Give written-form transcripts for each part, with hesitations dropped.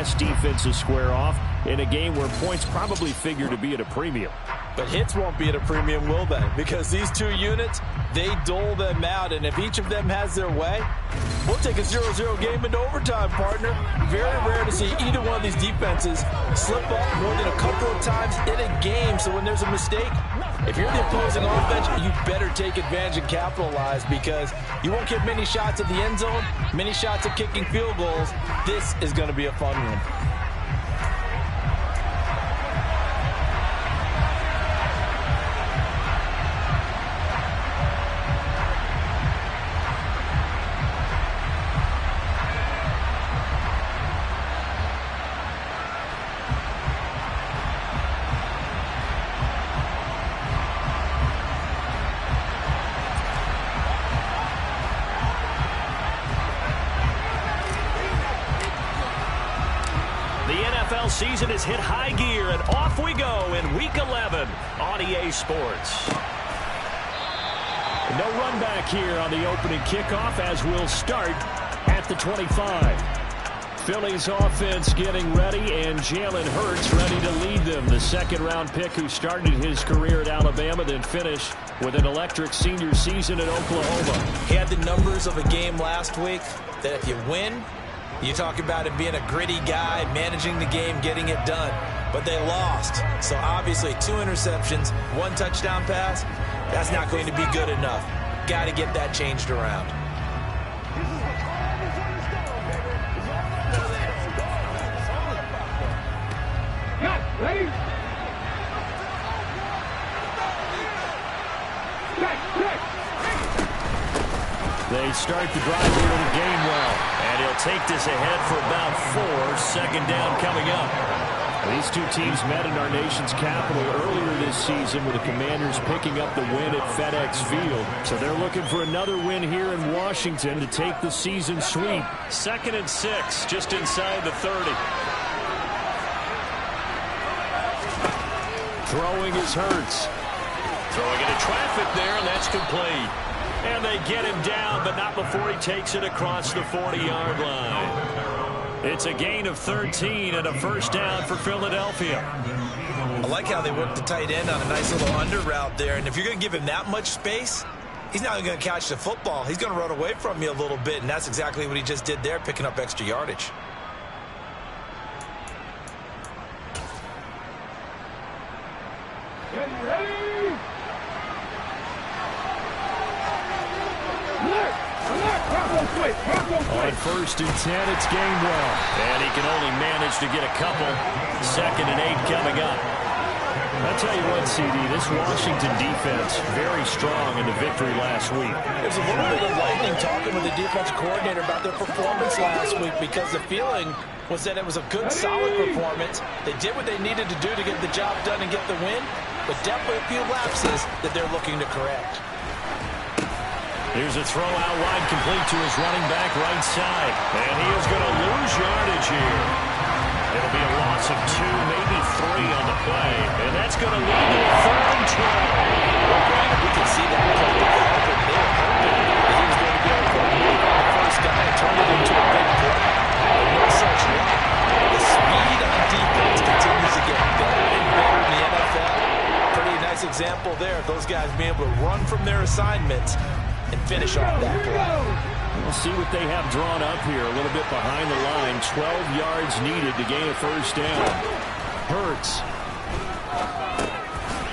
class defenses square off in a game where points probably figure to be at a premium. But hits won't be at a premium, will they? Because these two units, they dole them out. And if each of them has their way, we'll take a 0-0 game into overtime, partner. Very rare to see either one of these defenses slip up more than a couple of times in a game. So when there's a mistake, if you're the opposing offense, you better take advantage and capitalize, because you won't get many shots at the end zone, many shots at kicking field goals. This is going to be a fun one. Season has hit high gear, and off we go in Week 11 on EA Sports. No run back here on the opening kickoff, as we'll start at the 25. Philly's offense getting ready, and Jalen Hurts ready to lead them. The second-round pick who started his career at Alabama, then finished with an electric senior season at Oklahoma. He had the numbers of a game last week that if you win, you talk about it being a gritty guy, managing the game, getting it done. But they lost. So obviously 2 interceptions, 1 touchdown pass, that's not going to be good enough. Got to get that changed around. They start the drive here in the game well. And he'll take this ahead for about 4. Second down coming up. These two teams met in our nation's capital earlier this season, with the Commanders picking up the win at FedEx Field. So they're looking for another win here in Washington to take the season sweep. 2nd and 6, just inside the 30. Throwing is Hurts. Throwing into traffic there, and that's complete. And they get him down, but not before he takes it across the 40-yard line. It's a gain of 13 and a first down for Philadelphia. I like how they work the tight end on a nice little under route there. And if you're going to give him that much space, he's not going to catch the football. He's going to run away from you a little bit, and that's exactly what he just did there, picking up extra yardage. On 1st and 10, it's Gainwell. And he can only manage to get a couple. 2nd and 8 coming up. I'll tell you what, CD, this Washington defense, very strong in the victory last week. There's a little bit of lightning talking with the defensive coordinator about their performance last week, because the feeling was that it was a good, solid performance. They did what they needed to do to get the job done and get the win, but definitely a few lapses that they're looking to correct. Here's a throw out wide, complete to his running back right side. And he is going to lose yardage here. It'll be a loss of 2, maybe 3 on the play. And that's going to lead to a 3rd and 12. Well, granted, we can see that play developing. They were hoping that he was going to be able to move on the first guy and turn it into a big play. But no such luck. The speed on defense continues to get better and better in the NFL. Pretty nice example there of those guys being able to run from their assignments and finish off that play. We'll see what they have drawn up here. A little bit behind the line. 12 yards needed to gain a first down. Hurts.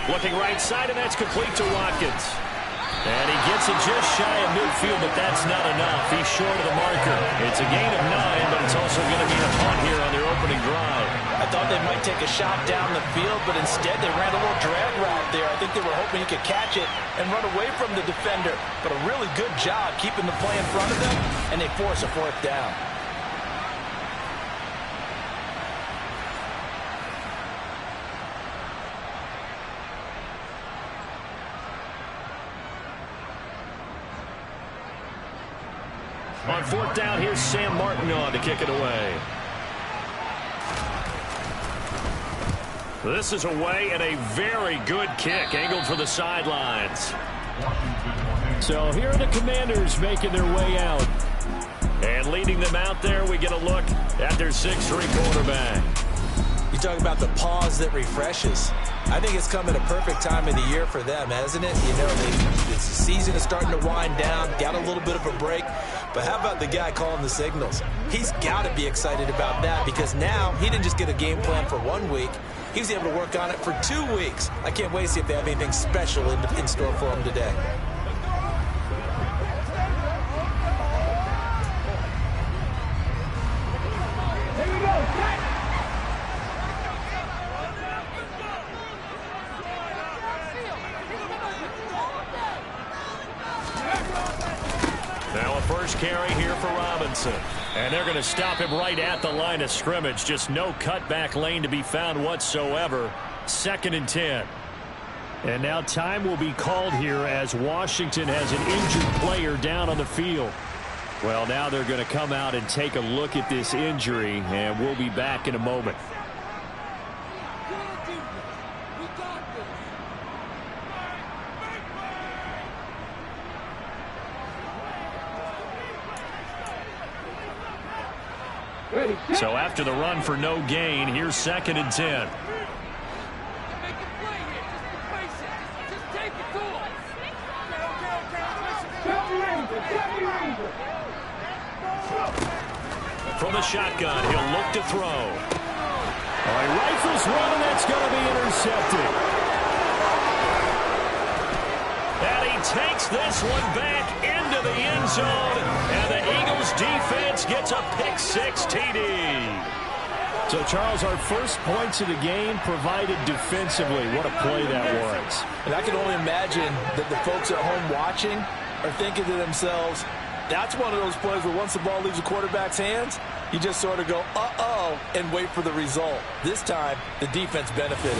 Looking right side, and that's complete to Watkins. And he gets it just shy of midfield, but that's not enough. He's short of the marker. It's a gain of 9, but it's also going to be a punt here on their opening drive. I thought they might take a shot down the field, but instead they ran a little drag route there. I think they were hoping he could catch it and run away from the defender. But a really good job keeping the play in front of them, and they force a 4th down. On 4th down, here's Sam Martin on to kick it away. This is away, and a very good kick, angled for the sidelines. So here are the Commanders making their way out. And leading leading them out there. We get a look at their 6'3" quarterback. You talk about the pause that refreshes. I think it's come at a perfect time of the year for them, hasn't it? You know, the season is starting to wind down, got a little bit of a break. But how about the guy calling the signals? He's got to be excited about that because now he didn't just get a game plan for 1 week. He was able to work on it for 2 weeks. I can't wait to see if they have anything special in store for him today. Carry here for Robinson. And they're going to stop him right at the line of scrimmage. Just no cutback lane to be found whatsoever. 2nd and 10. And now time will be called here as Washington has an injured player down on the field. Well, now they're going to come out and take a look at this injury, and we'll be back in a moment. So after the run for no gain, here's 2nd and 10. From the shotgun, he'll look to throw. Oh, he rifles one, and that's going to be intercepted. And he takes this one back into the end zone, and the Eagles defense gets a pick-6 TD. So, Charles, our first points of the game provided defensively. What a play that was. And I can only imagine that the folks at home watching are thinking to themselves, that's one of those plays where once the ball leaves the quarterback's hands, you just sort of go, uh-oh, and wait for the result. This time, the defense benefited.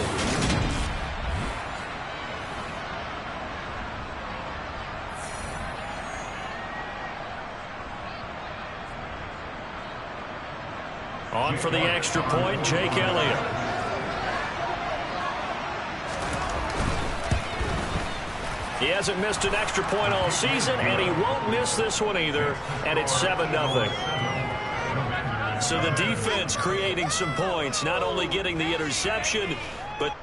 On for the extra point, Jake Elliott. He hasn't missed an extra point all season, and he won't miss this one either, and it's 7-0. So the defense creating some points, not only getting the interception, but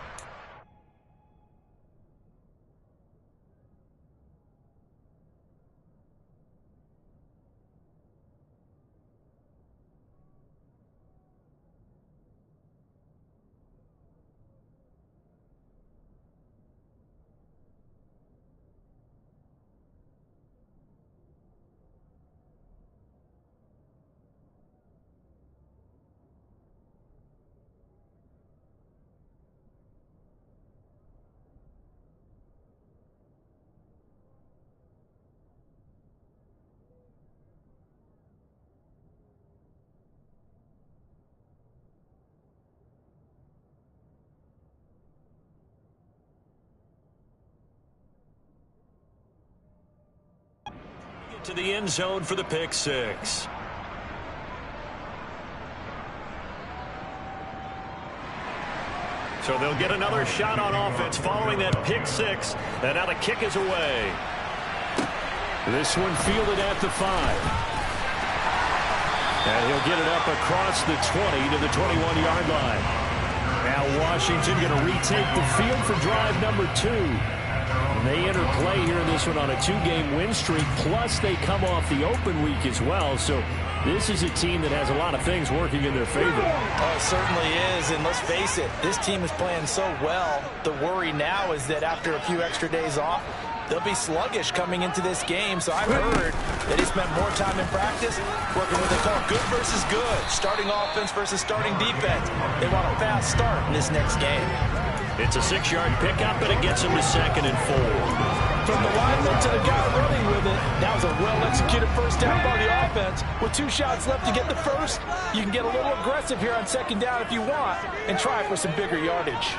to the end zone for the pick-6. So they'll get another shot on offense following that pick-6. And now the kick is away. This one fielded at the 5. And he'll get it up across the 20 to the 21-yard line. Now Washington going to retake the field for drive number 2. And they enter play here in this one on a 2-game win streak, plus they come off the open week as well. So this is a team that has a lot of things working in their favor. Oh, it certainly is, and let's face it, this team is playing so well. The worry now is that after a few extra days off, they'll be sluggish coming into this game. So I've heard that he spent more time in practice working what they call good versus good, starting offense versus starting defense. They want a fast start in this next game. It's a 6-yard pickup, and it gets him to 2nd and 4. From the lineman to the guy running with it, that was a well-executed first down by the offense. With 2 shots left to get the first, you can get a little aggressive here on 2nd down if you want and try for some bigger yardage.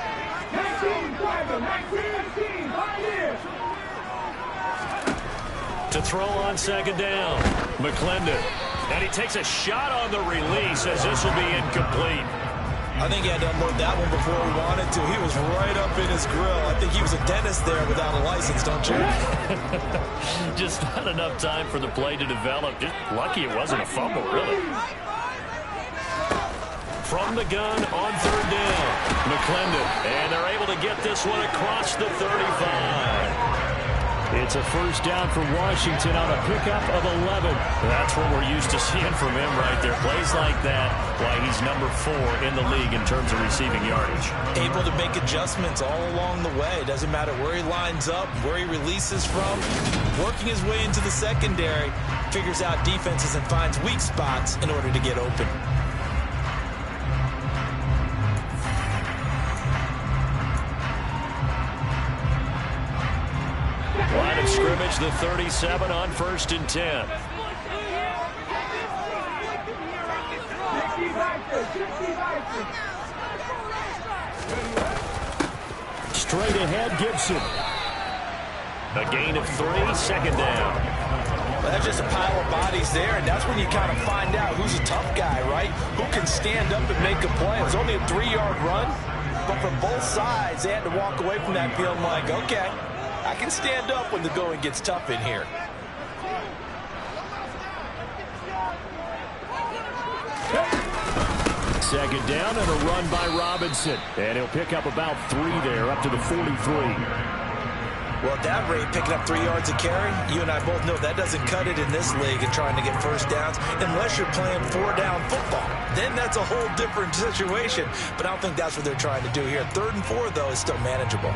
To throw on 2nd down, McClendon. And he takes a shot on the release as this will be incomplete. I think he had to unload that one before he wanted to. He was right up in his grill. I think he was a dentist there without a license, don't you? Just not enough time for the play to develop. Just lucky it wasn't a fumble, really. From the gun on third down, McClendon. And they're able to get this one across the 35. It's a first down for Washington on a pickup of 11. That's what we're used to seeing from him right there. Plays like that, why he's number 4 in the league in terms of receiving yardage. Able to make adjustments all along the way. Doesn't matter where he lines up, where he releases from. Working his way into the secondary, figures out defenses and finds weak spots in order to get open. Line of scrimmage, the 37 on 1st and 10. Straight ahead, Gibson. A gain of 3, 2nd down. Well, that's just a pile of bodies there, and that's when you kind of find out who's a tough guy, right? Who can stand up and make a play. It was only a 3-yard run, but from both sides, they had to walk away from that feeling like, okay, I can stand up when the going gets tough in here. Second down and a run by Robinson. And he'll pick up about 3 there, up to the 43. Well, at that rate, picking up 3 yards a carry, you and I both know that doesn't cut it in this league and trying to get first downs unless you're playing 4-down football. Then that's a whole different situation. But I don't think that's what they're trying to do here. 3rd and 4, though, is still manageable.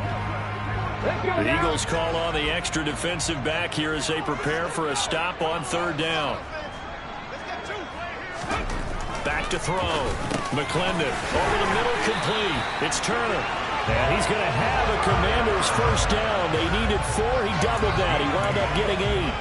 The Eagles call on the extra defensive back here as they prepare for a stop on 3rd down. Back to throw. McClendon over the middle, complete. It's Turner. And he's going to have a Commanders first down. They needed 4. He doubled that. He wound up getting 8.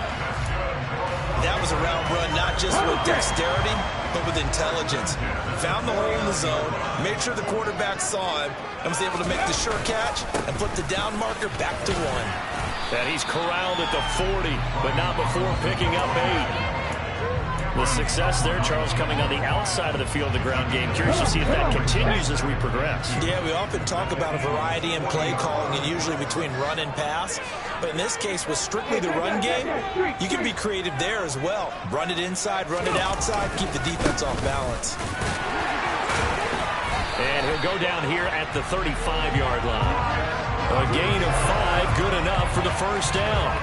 That was a route run, not just with dexterity, but with intelligence. Found the hole in the zone, made sure the quarterback saw him, and was able to make the sure catch and flip the down marker back to 1. And he's corralled at the 40, but not before picking up 8. The success there, Charles, coming on the outside of the field, the ground game. Curious to see if that continues as we progress. Yeah, we often talk about a variety in play calling and usually between run and pass. But in this case, with strictly the run game, you can be creative there as well. Run it inside, run it outside, keep the defense off balance. And he'll go down here at the 35-yard line. A gain of 5, good enough for the first down.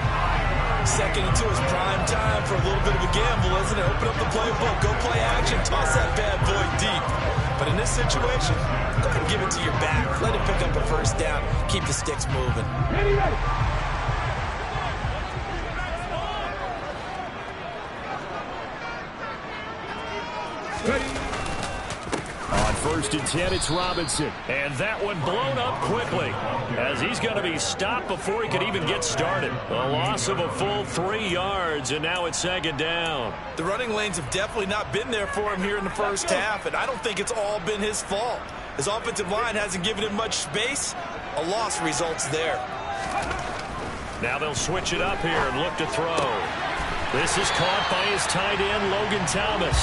2nd and 2 is prime time for a little bit of a gamble, isn't it? Open up the playbook, go play action, toss that bad boy deep. But in this situation, go ahead and give it to your back. Let him pick up a first down. Keep the sticks moving. On 1st and 10, it's Robinson. And that one blown up quickly as he's going to be stopped before he could even get started. A loss of a full 3 yards, and now it's 2nd down. The running lanes have definitely not been there for him here in the first half, and I don't think it's all been his fault. His offensive line hasn't given him much space. A loss results there. Now they'll switch it up here and look to throw. This is caught by his tight end, Logan Thomas.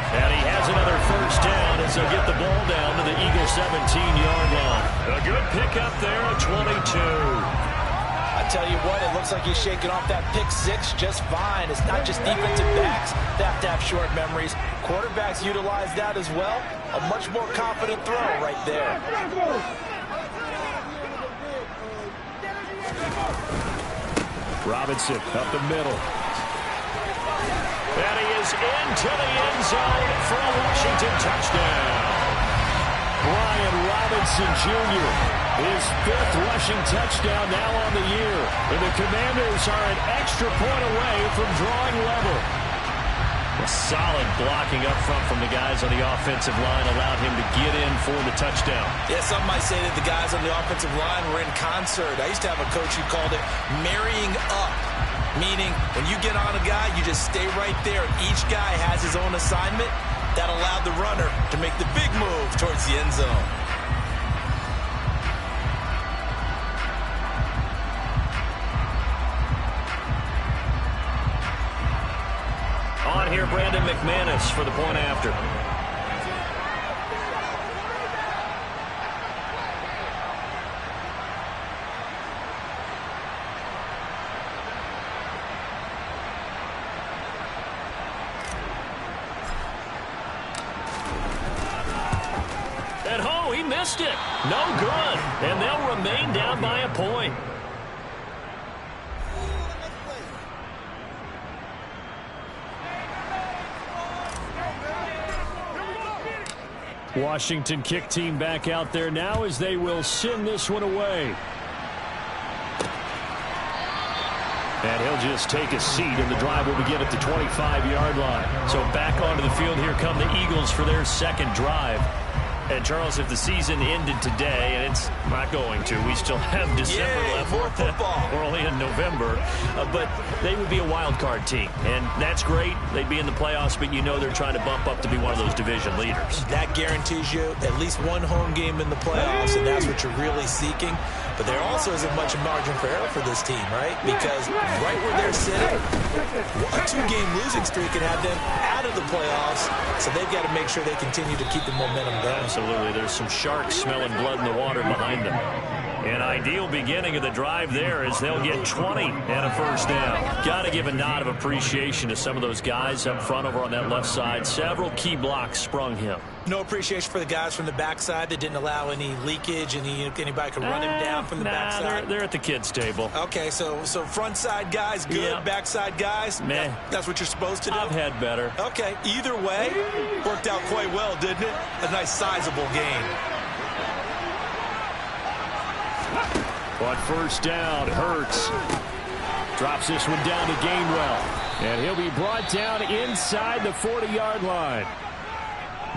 And he has another first down as they'll get the ball down to the Eagles' 17-yard line. A good pickup there at 22. I tell you what, it looks like he's shaking off that pick 6 just fine. It's not just defensive backs that have to have short memories. Quarterbacks utilize that as well. A much more confident throw right there. Robinson up the middle. And he is into the end zone for a Washington touchdown. Brian Robinson Jr., his 5th rushing touchdown now on the year. And the Commanders are an extra point away from drawing level. A solid blocking up front from the guys on the offensive line allowed him to get in for the touchdown. Yeah, some might say that the guys on the offensive line were in concert. I used to have a coach who called it marrying up. Meaning, when you get on a guy, you just stay right there. Each guy has his own assignment. That allowed the runner to make the big move towards the end zone. On here, Brandon McManus for the point after. lost it. No good. And they'll remain down by a point. Washington kick team back out there now as they will send this one away. And he'll just take a seat, and the drive will begin at the 25-yard line. So back onto the field, here come the Eagles for their second drive. And, Charles, if the season ended today, and it's not going to, we still have December left. More football. We're only in November. But they would be a wild card team, and that's great. They'd be in the playoffs, but you know they're trying to bump up to be one of those division leaders. That guarantees you at least one home game in the playoffs, and that's what you're really seeking. But there also isn't much margin for error for this team, right? Because right where they're sitting, a 2-game losing streak can have them out of the playoffs, so they've got to make sure they continue to keep the momentum going. Absolutely. There's some sharks smelling blood in the water behind them. An ideal beginning of the drive there as they'll get 20 and a first down. Got to give a nod of appreciation to some of those guys up front over on that left side. Several key blocks sprung him. No appreciation for the guys from the backside that didn't allow any leakage, and anybody could run him down from the backside. They're at the kids' table. Okay, so front side guys good, yeah. Backside guys, meh. That's what you're supposed to do? I've had better. Okay, either way, worked out quite well, didn't it? A nice sizable gain. On first down, Hurts drops this one down to Gainwell. And he'll be brought down inside the 40-yard line.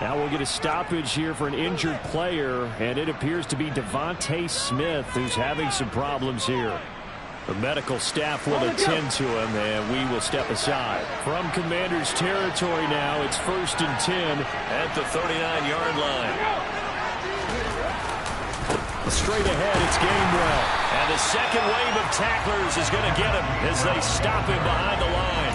Now we'll get a stoppage here for an injured player, and it appears to be Devontae Smith who's having some problems here. The medical staff will attend to him, and we will step aside. From Commanders territory now, it's 1st and 10 at the 39-yard line. Straight ahead, it's Gainwell. And the second wave of tacklers is going to get him as they stop him behind the line.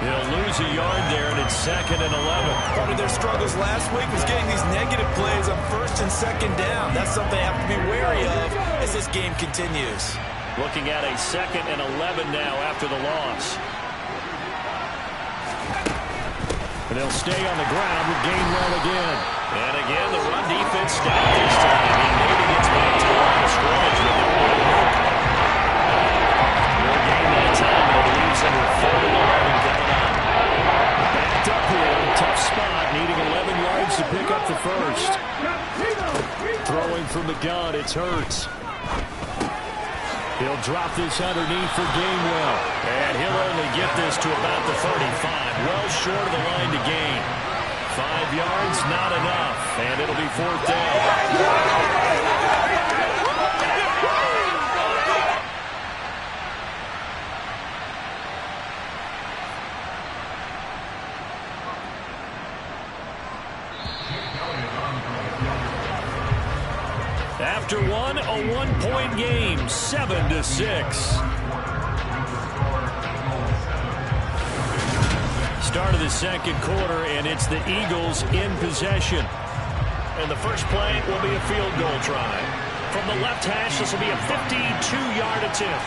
He'll lose a yard there, and it's 2nd and 11. Part of their struggles last week was getting these negative plays on 1st and 2nd down. That's something they have to be wary of as this game continues. Looking at a 2nd and 11 now after the loss. And they'll stay on the ground with Gainwell again. And again, the run defense stopped this time. He maybe gets back to the line of scrimmage with the ball. No gain that time, but it leaves him with 4th and 11 coming up. Backed up here, tough spot, needing 11 yards to pick up the first. Throwing from the gun, it's Hurts. He'll drop this underneath for Gainwell. And he'll only get this to about the 35. Well short of the line to gain. 5 yards, not enough. And it'll be 4th down. After one, a 1-point game, 7-6. Start of the second quarter, and it's the Eagles in possession. And the first play will be a field goal try. From the left hash, this will be a 52-yard attempt.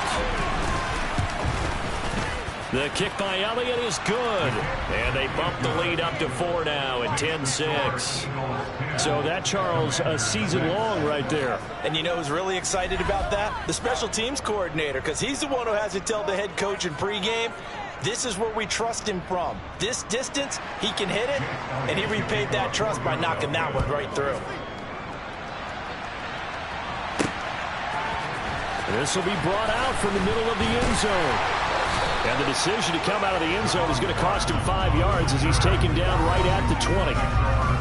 The kick by Elliott is good. And they bump the lead up to 4 now at 10-6. So that, Charles, a season long right there. And you know who's really excited about that? The special teams coordinator, because he's the one who has to tell the head coach in pregame, this is where we trust him from. This distance, he can hit it, and he repaid that trust by knocking that one right through. This will be brought out from the middle of the end zone. And the decision to come out of the end zone is going to cost him 5 yards as he's taken down right at the 20.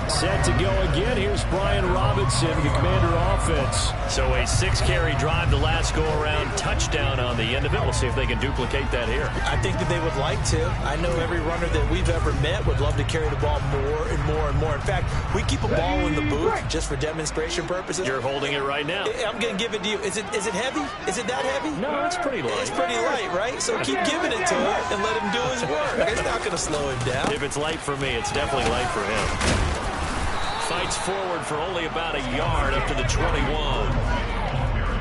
Set to go again. Here's Brian Robinson, the Commander offense. So a 6-carry drive the last go-around, touchdown on the end of it. We'll see if they can duplicate that here. I think that they would like to. I know every runner that we've ever met would love to carry the ball more and more and more. In fact, we keep a ball in the booth just for demonstration purposes. You're holding it right now. I'm going to give it to you. Is it heavy? Is it that heavy? No, it's pretty light. It's pretty light, right? So keep giving it to him and let him do his work. It's not going to slow him down. If it's light for me, it's definitely light for him. Fights forward for only about a yard up to the 21.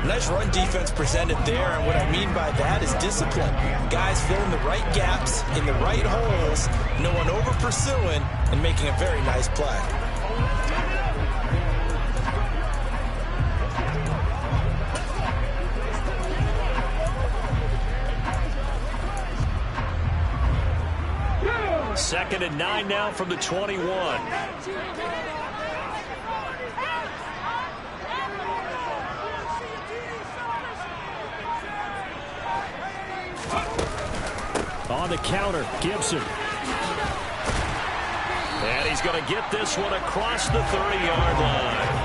Nice run defense presented there, and what I mean by that is discipline. Guys filling the right gaps in the right holes, no one over pursuing, and making a very nice play. Second and 9 now from the 21. On the counter, Gibson. And he's going to get this one across the 30-yard line.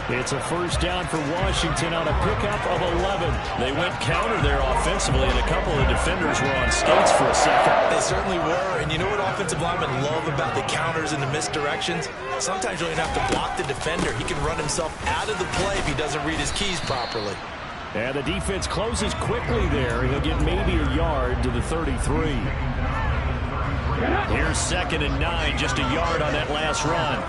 It's a first down for Washington on a pickup of 11. They went counter there offensively, and a couple of defenders were on skates for a second. They certainly were, and you know what offensive linemen love about the counters and the misdirections? Sometimes you don't even have to block the defender. He can run himself out of the play if he doesn't read his keys properly. And the defense closes quickly there. He'll get maybe a yard to the 33. Here's second and 9, just a yard on that last run.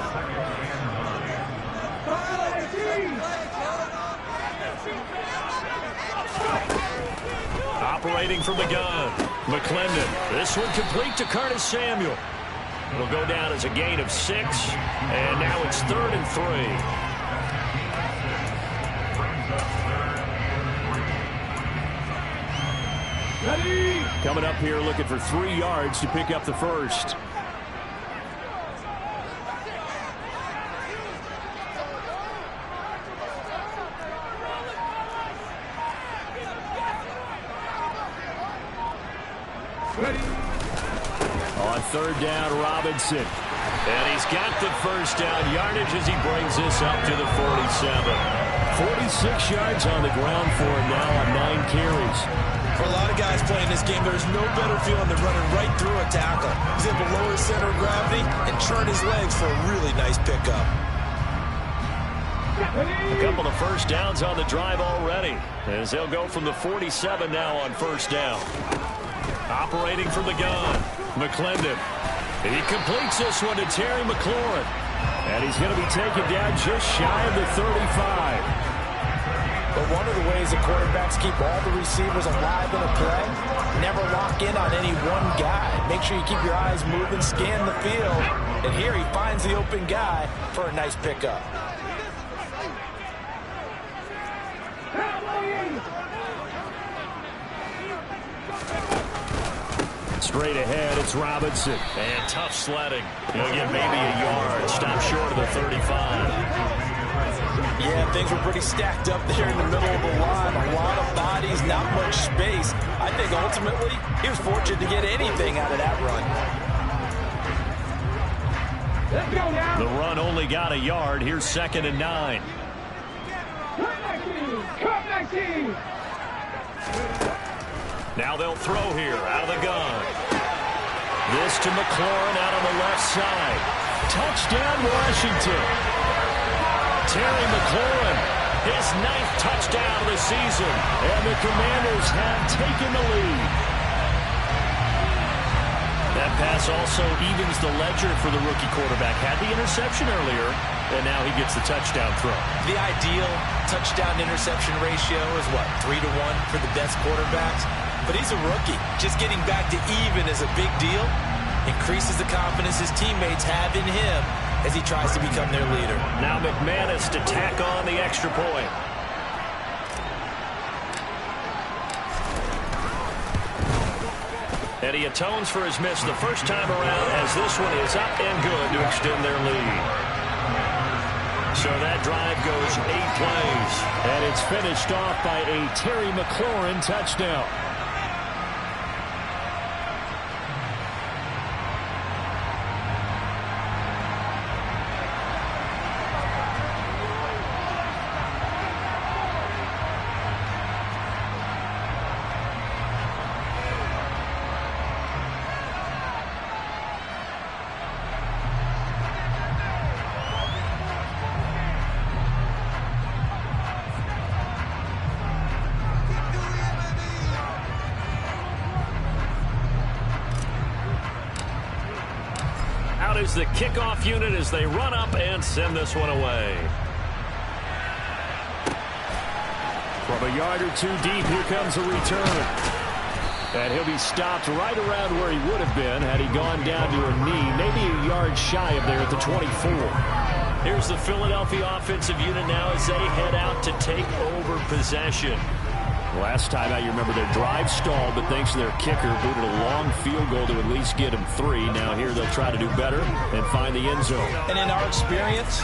Operating from the gun, McClendon. This one complete to Curtis Samuel. It'll go down as a gain of 6, and now it's 3rd and 3. Coming up here looking for 3 yards to pick up the first. On third down, Robinson. And he's got the first down yardage as he brings this up to the 47. 46 yards on the ground for him now on 9 carries. For a lot of guys playing this game, there's no better feeling than running right through a tackle. He's able to lower his center of gravity and turn his legs for a really nice pickup. A couple of first downs on the drive already, as they'll go from the 47 now on first down. Operating from the gun, McClendon. He completes this one to Terry McLaurin. And he's going to be taken down just shy of the 35. But one of the ways the quarterbacks keep all the receivers alive in a play, never lock in on any one guy. Make sure you keep your eyes moving, scan the field. And here he finds the open guy for a nice pickup. Straight ahead, it's Robinson. And tough sledding. He'll get maybe a yard. Stop short of the 35. Yeah, things were pretty stacked up there in the middle of the line. A lot of bodies, not much space. I think ultimately he was fortunate to get anything out of that run. The run only got a yard. Here's second and 9. Now they'll throw here out of the gun. This to McLaurin out on the left side. Touchdown, Washington. Terry McLaurin, his 9th touchdown of the season, and the Commanders have taken the lead. That pass also evens the ledger for the rookie quarterback. Had the interception earlier, and now he gets the touchdown throw. The ideal touchdown-interception ratio is what, 3 to 1 for the best quarterbacks? But he's a rookie. Just getting back to even is a big deal. Increases the confidence his teammates have in him as he tries to become their leader. Now McManus to tack on the extra point. And he atones for his miss the first time around as this one is up and good to extend their lead. So that drive goes 8 plays. And it's finished off by a Terry McLaurin touchdown. Is the kickoff unit as they run up and send this one away. From a yard or 2 deep, here comes a return. And he'll be stopped right around where he would have been had he gone down to a knee, maybe a yard shy of there at the 24. Here's the Philadelphia offensive unit now as they head out to take over possession. Last time out, you remember their drive stalled, but thanks to their kicker, booted a long field goal to at least get them 3. Now here they'll try to do better and find the end zone. And in our experience,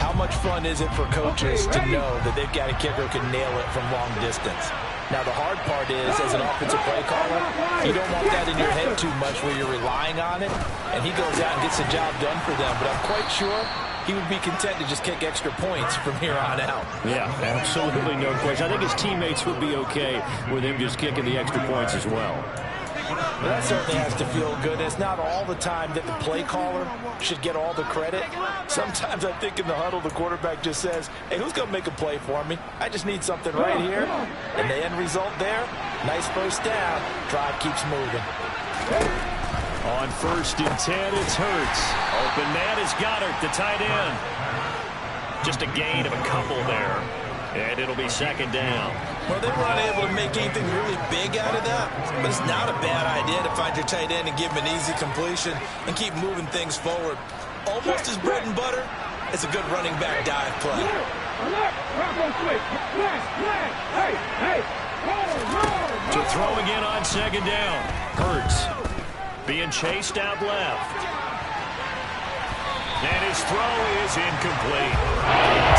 how much fun is it for coaches to know that they've got a kicker who can nail it from long distance? Now, the hard part is, as an offensive play caller, you don't want that in your head too much where you're relying on it, and he goes out and gets the job done for them. But I'm quite sure he would be content to just kick extra points from here on out. Yeah, absolutely no question. I think his teammates would be okay with him just kicking the extra points as well. Well, that certainly has to feel good. It's not all the time that the play caller should get all the credit. Sometimes I think in the huddle, the quarterback just says, hey, who's going to make a play for me? I just need something right here. And the end result there, nice first down. Drive keeps moving. On 1st and 10, it's Hurts. Open man is Goddard, the tight end. Just a gain of a couple there. And it'll be 2nd down. Well, they were unable to make anything really big out of that, but it's not a bad idea to find your tight end and give him an easy completion and keep moving things forward. Almost as bread and butter as a good running back dive play. To throw again on 2nd down. Hurts being chased out left. And his throw is incomplete.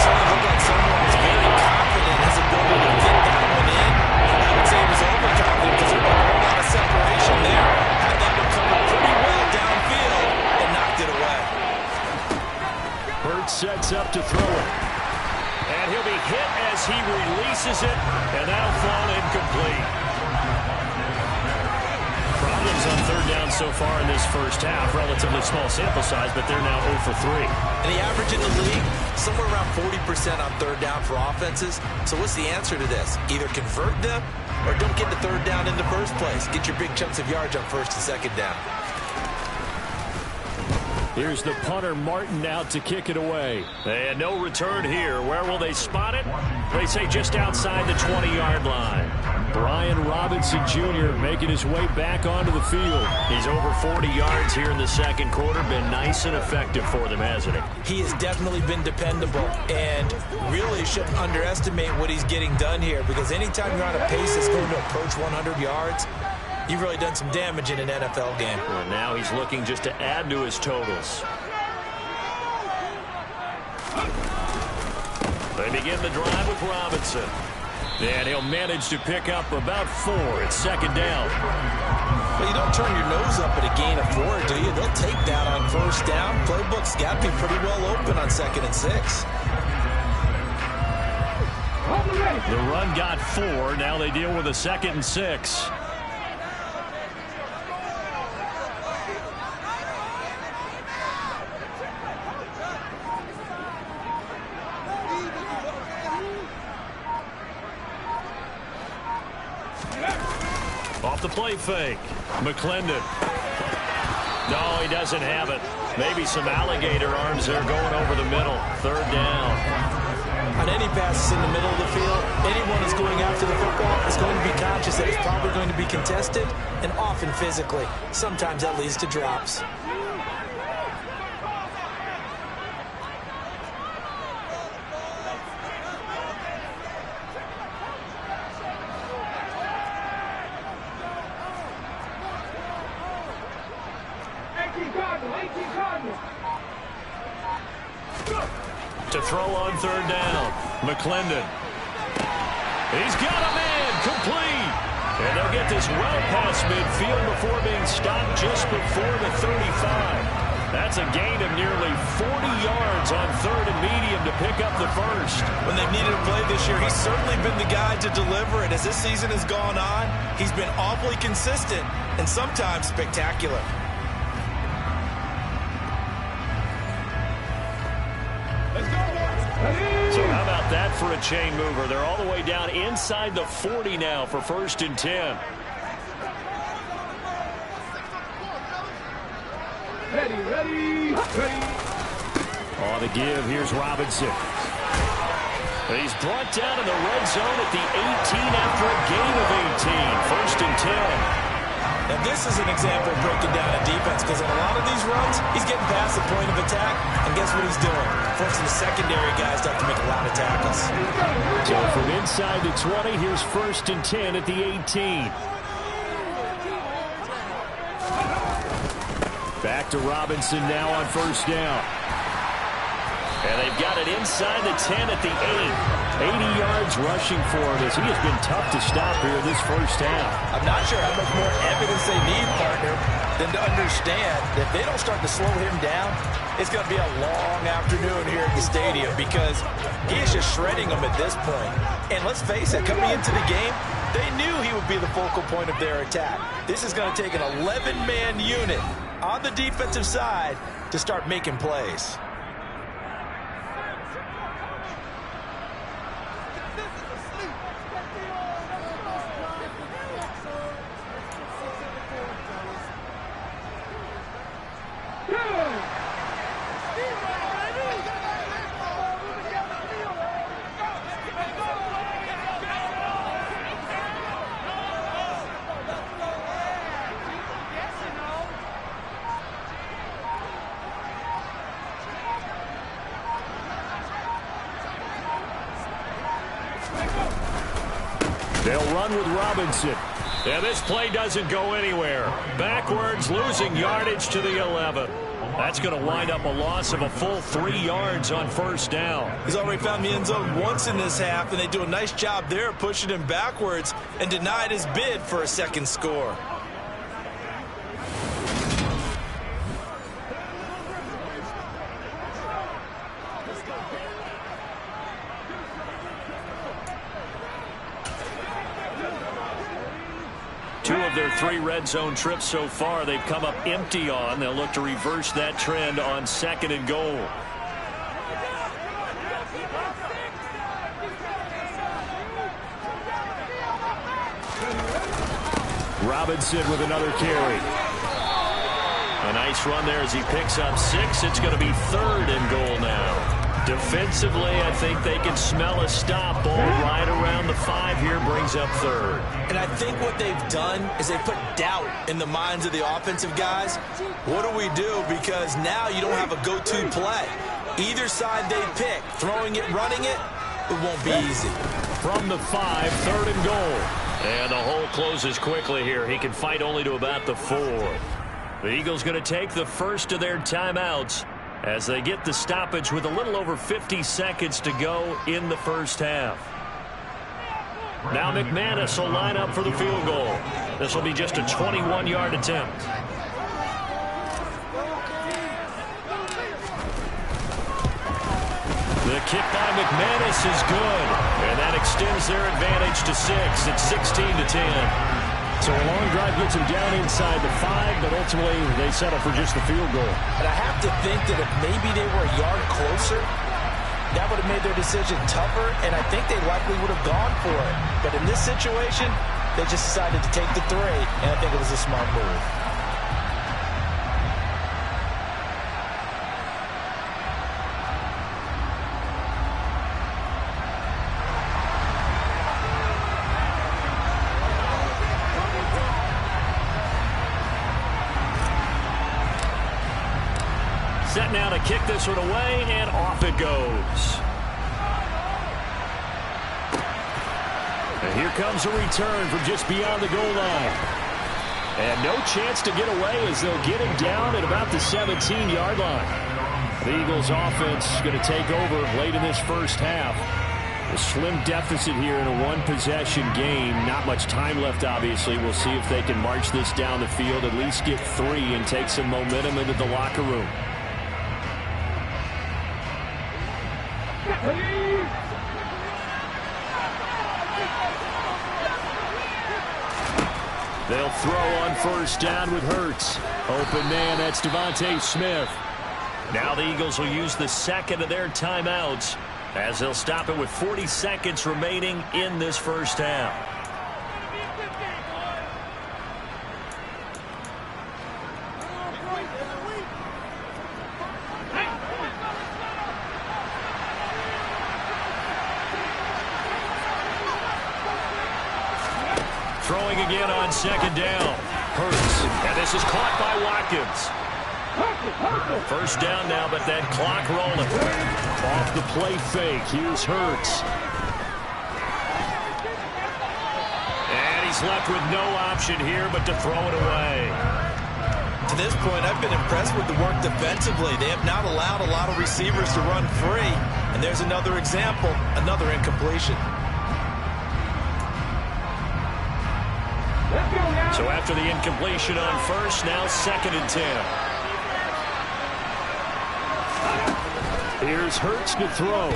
Certainly looked like someone was very confident in his ability to get that one in. I would say he was overconfident because there was a whole lot of separation there. Had that one covered pretty well downfield and knocked it away. Hurts sets up to throw it. And he'll be hit as he releases it, and that'll fall incomplete. Problems on 3rd down so far in this first half. Relatively small sample size, but they're now 0 for 3. And the average in the league, somewhere around 40% on 3rd down for offenses. So what's the answer to this? Either convert them or don't get the 3rd down in the first place. Get your big chunks of yards on 1st and 2nd down. Here's the punter, Martin, out to kick it away. And no return here. Where will they spot it? They say just outside the 20-yard line. Brian Robinson Jr. making his way back onto the field. He's over 40 yards here in the 2nd quarter. Been nice and effective for them, hasn't he? He has definitely been dependable and really shouldn't underestimate what he's getting done here, because anytime you're on a pace that's going to approach 100 yards, you've really done some damage in an NFL game. Well, now he's looking just to add to his totals. They begin the drive with Robinson. And he'll manage to pick up about 4 at 2nd down. Well, you don't turn your nose up at a gain of 4, do you? They'll take that on 1st down. Playbook's got to be pretty well open on 2nd and 6. The run got 4. Now they deal with a 2nd and 6. Off the play fake. McClendon. No, he doesn't have it. Maybe some alligator arms there going over the middle. 3rd down. On any passes in the middle of the field, anyone who's going after the football is going to be conscious that it's probably going to be contested, and often physically. Sometimes that leads to drops. To throw on 3rd down. McClendon. He's got a man complete. And they'll get this well past midfield before being stopped just before the 35. That's a gain of nearly 40 yards on 3rd and medium to pick up the 1st. When they've needed a play this year, he's certainly been the guy to deliver it. As this season has gone on, he's been awfully consistent and sometimes spectacular. So how about that for a chain mover? They're all the way down inside the 40 now for 1st and 10. Ready. On the give, here's Robinson. He's brought down in the red zone at the 18 after a gain of 18. 1st and 10. Now this is an example of breaking down a defense, because in a lot of these runs, he's getting past the point of attack, and guess what he's doing? Forcing the secondary guys to have to make a lot of tackles. So from inside the 20, here's 1st and 10 at the 18. Back to Robinson now on 1st down. And they've got it inside the 10 at the 8. 80 yards rushing for him as he has been tough to stop here this first half. I'm not sure how much more evidence they need, partner, than to understand that if they don't start to slow him down, it's going to be a long afternoon here at the stadium because he is just shredding them at this point. And let's face it, coming into the game, they knew he would be the focal point of their attack. This is going to take an 11-man unit on the defensive side to start making plays. They'll run with Robinson. And this play doesn't go anywhere. Backwards, losing yardage to the 11. That's going to wind up a loss of a full 3 yards on 1st down. He's already found the end zone once in this half, and they do a nice job there pushing him backwards and denied his bid for a second score. Two of their 3 red zone trips so far they've come up empty on. They'll look to reverse that trend on 2nd and goal. Robinson with another carry. A nice run there as he picks up 6. It's going to be 3rd and goal now. Defensively, I think they can smell a stop. Ball right around the 5 here, brings up 3rd. And I think what they've done is they put doubt in the minds of the offensive guys. What do we do? Because now you don't have a go-to play. Either side they pick, throwing it, running it, it won't be easy. From the 5, 3rd and goal. And the hole closes quickly here. He can fight only to about the 4. The Eagles going to take the first of their timeouts as they get the stoppage with a little over 50 seconds to go in the first half. Now McManus will line up for the field goal. This will be just a 21-yard attempt. The kick by McManus is good, and that extends their advantage to 6. It's 16-10. So a long drive gets them down inside the 5, but ultimately they settle for just the field goal. And I have to think that if maybe they were a yard closer, that would have made their decision tougher, and I think they likely would have gone for it. But in this situation, they just decided to take the 3, and I think it was a smart move. Set now to kick this one away, and off it goes. And here comes a return from just beyond the goal line. And no chance to get away as they'll get him down at about the 17-yard line. The Eagles offense going to take over late in this first half. A slim deficit here in a one-possession game. Not much time left, obviously. We'll see if they can march this down the field, at least get 3 and take some momentum into the locker room. They'll throw on first down with Hurts. Open man, that's Devontae Smith. Now the Eagles will use the second of their timeouts as they'll stop it with 40 seconds remaining in this first half. Throwing again on second down. Hurts. And this is caught by Watkins. First down now, but that clock rolling. Off the play fake. Here's Hurts. He's left with no option here but to throw it away. To this point, I've been impressed with the work defensively. They have not allowed a lot of receivers to run free. And there's another example, another incompletion. So after the incompletion on first, now 2nd and 10. Here's Hurts to throw.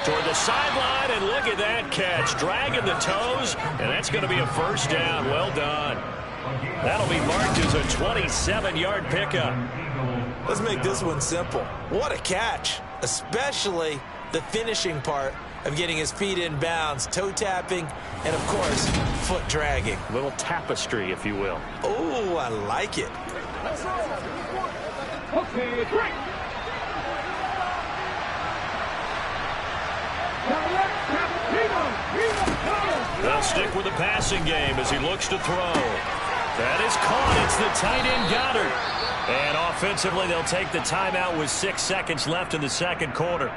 Toward the sideline, and look at that catch. Dragging the toes, and that's going to be a first down. Well done. That'll be marked as a 27-yard pickup. Let's make this one simple. What a catch, especially the finishing part of getting his feet in bounds, toe tapping, and, of course, foot dragging. A little tapestry, if you will. Oh, I like it. Okay, break. They'll stick with the passing game as he looks to throw. That is caught. It's the tight end Goddard. And offensively, they'll take the timeout with 6 seconds left in the second quarter.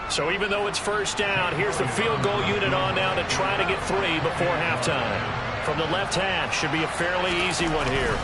So even though it's first down, here's the field goal unit on now to try to get 3 before halftime. From the left hash, should be a fairly easy one here.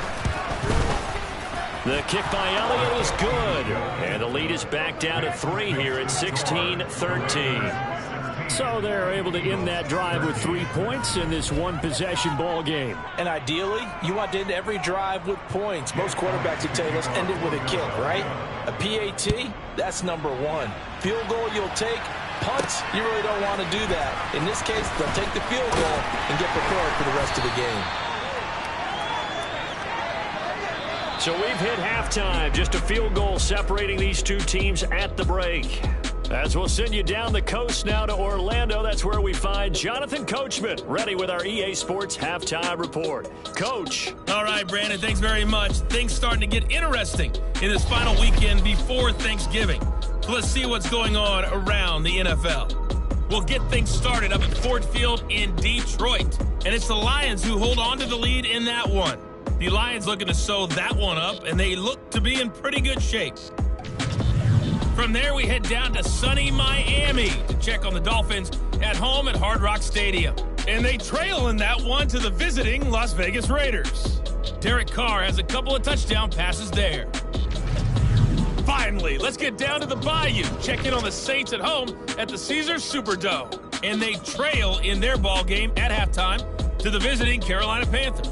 The kick by Elliott is good. And the lead is back down to 3 here at 16-13. So they're able to end that drive with 3 points in this one-possession ball game. And ideally, you want to end every drive with points. Most quarterbacks would tell you, let's end it with a kick, right? A PAT, that's number 1. Field goal you'll take. Punts, you really don't want to do that. In this case, they'll take the field goal and get prepared for the rest of the game. So we've hit halftime. Just a field goal separating these two teams at the break. As we'll send you down the coast now to Orlando, that's where we find Jonathan Coachman, ready with our EA Sports Halftime Report. Coach. All right, Brandon, thanks very much. Things starting to get interesting in this final weekend before Thanksgiving. So let's see what's going on around the NFL. We'll get things started up at Ford Field in Detroit. And it's the Lions who hold on to the lead in that one. The Lions looking to sew that one up, and they look to be in pretty good shape. From there, we head down to sunny Miami to check on the Dolphins at home at Hard Rock Stadium. And they trail in that one to the visiting Las Vegas Raiders. Derek Carr has a couple of touchdown passes there. Finally, let's get down to the Bayou. Check in on the Saints at home at the Caesars Superdome. And they trail in their ball game at halftime to the visiting Carolina Panthers.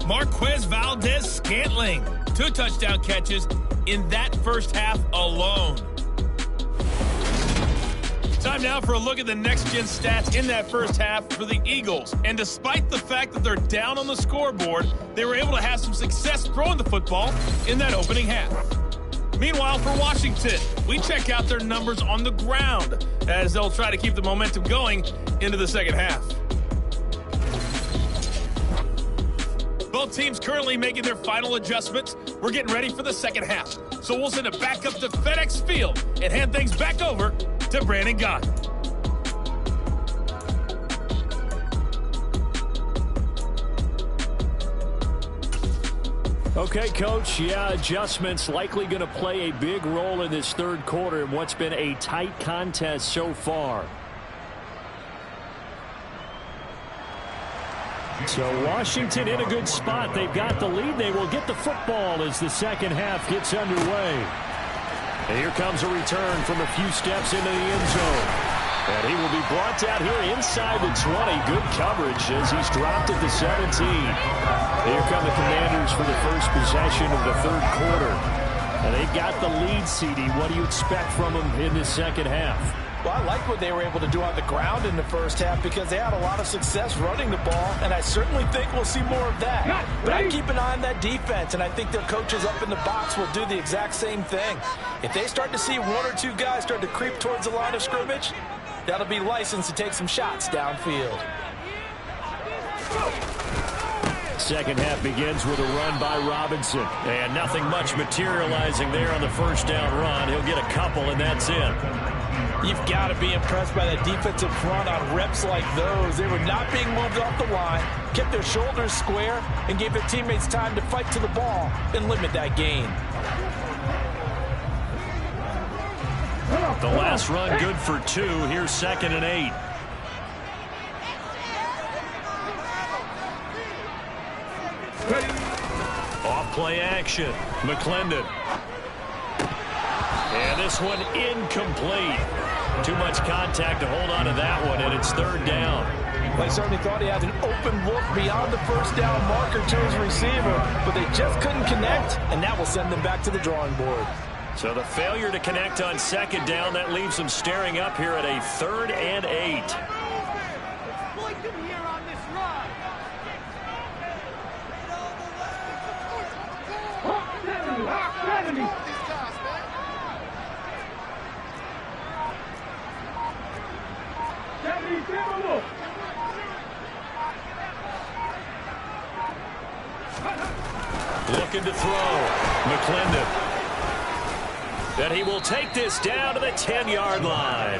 Marquez Valdez-Scantling, 2 touchdown catches in that first half alone. Time now for a look at the next-gen stats in that first half for the Eagles. And despite the fact that they're down on the scoreboard, they were able to have some success throwing the football in that opening half. Meanwhile, for Washington, we check out their numbers on the ground as they'll try to keep the momentum going into the second half. Both teams currently making their final adjustments. We're getting ready for the second half. So we'll send it back up to FedEx Field and hand things back over to Brandon Gaudin. Okay, Coach. Yeah, adjustments likely going to play a big role in this third quarter in what's been a tight contest so far. So Washington in a good spot. They've got the lead. They will get the football as the second half gets underway. And here comes a return from a few steps into the end zone. And he will be brought down here inside the 20. Good coverage as he's dropped at the 17. Here come the Commanders for the first possession of the third quarter. And they've got the lead, CD. What do you expect from them in the second half? Well, I like what they were able to do on the ground in the first half because they had a lot of success running the ball, and I certainly think we'll see more of that. But I keep an eye on that defense, and I think their coaches up in the box will do the exact same thing. If they start to see 1 or 2 guys start to creep towards the line of scrimmage, that'll be licensed to take some shots downfield. Second half begins with a run by Robinson. And nothing much materializing there on the first down run. He'll get a couple, and that's it. You've got to be impressed by that defensive front on reps like those. They were not being moved off the line, kept their shoulders square, and gave their teammates time to fight to the ball and limit that gain. The last run good for 2. Here's 2nd and 8. Off play action. McClendon. And this one incomplete. Too much contact to hold on to that one, and it's 3rd down. They certainly thought he had an open look beyond the first down marker to his receiver, but they just couldn't connect, and that will send them back to the drawing board. So the failure to connect on 2nd down, that leaves them staring up here at a 3rd and 8. Looking to throw. McClendon. And he will take this down to the 10-yard line.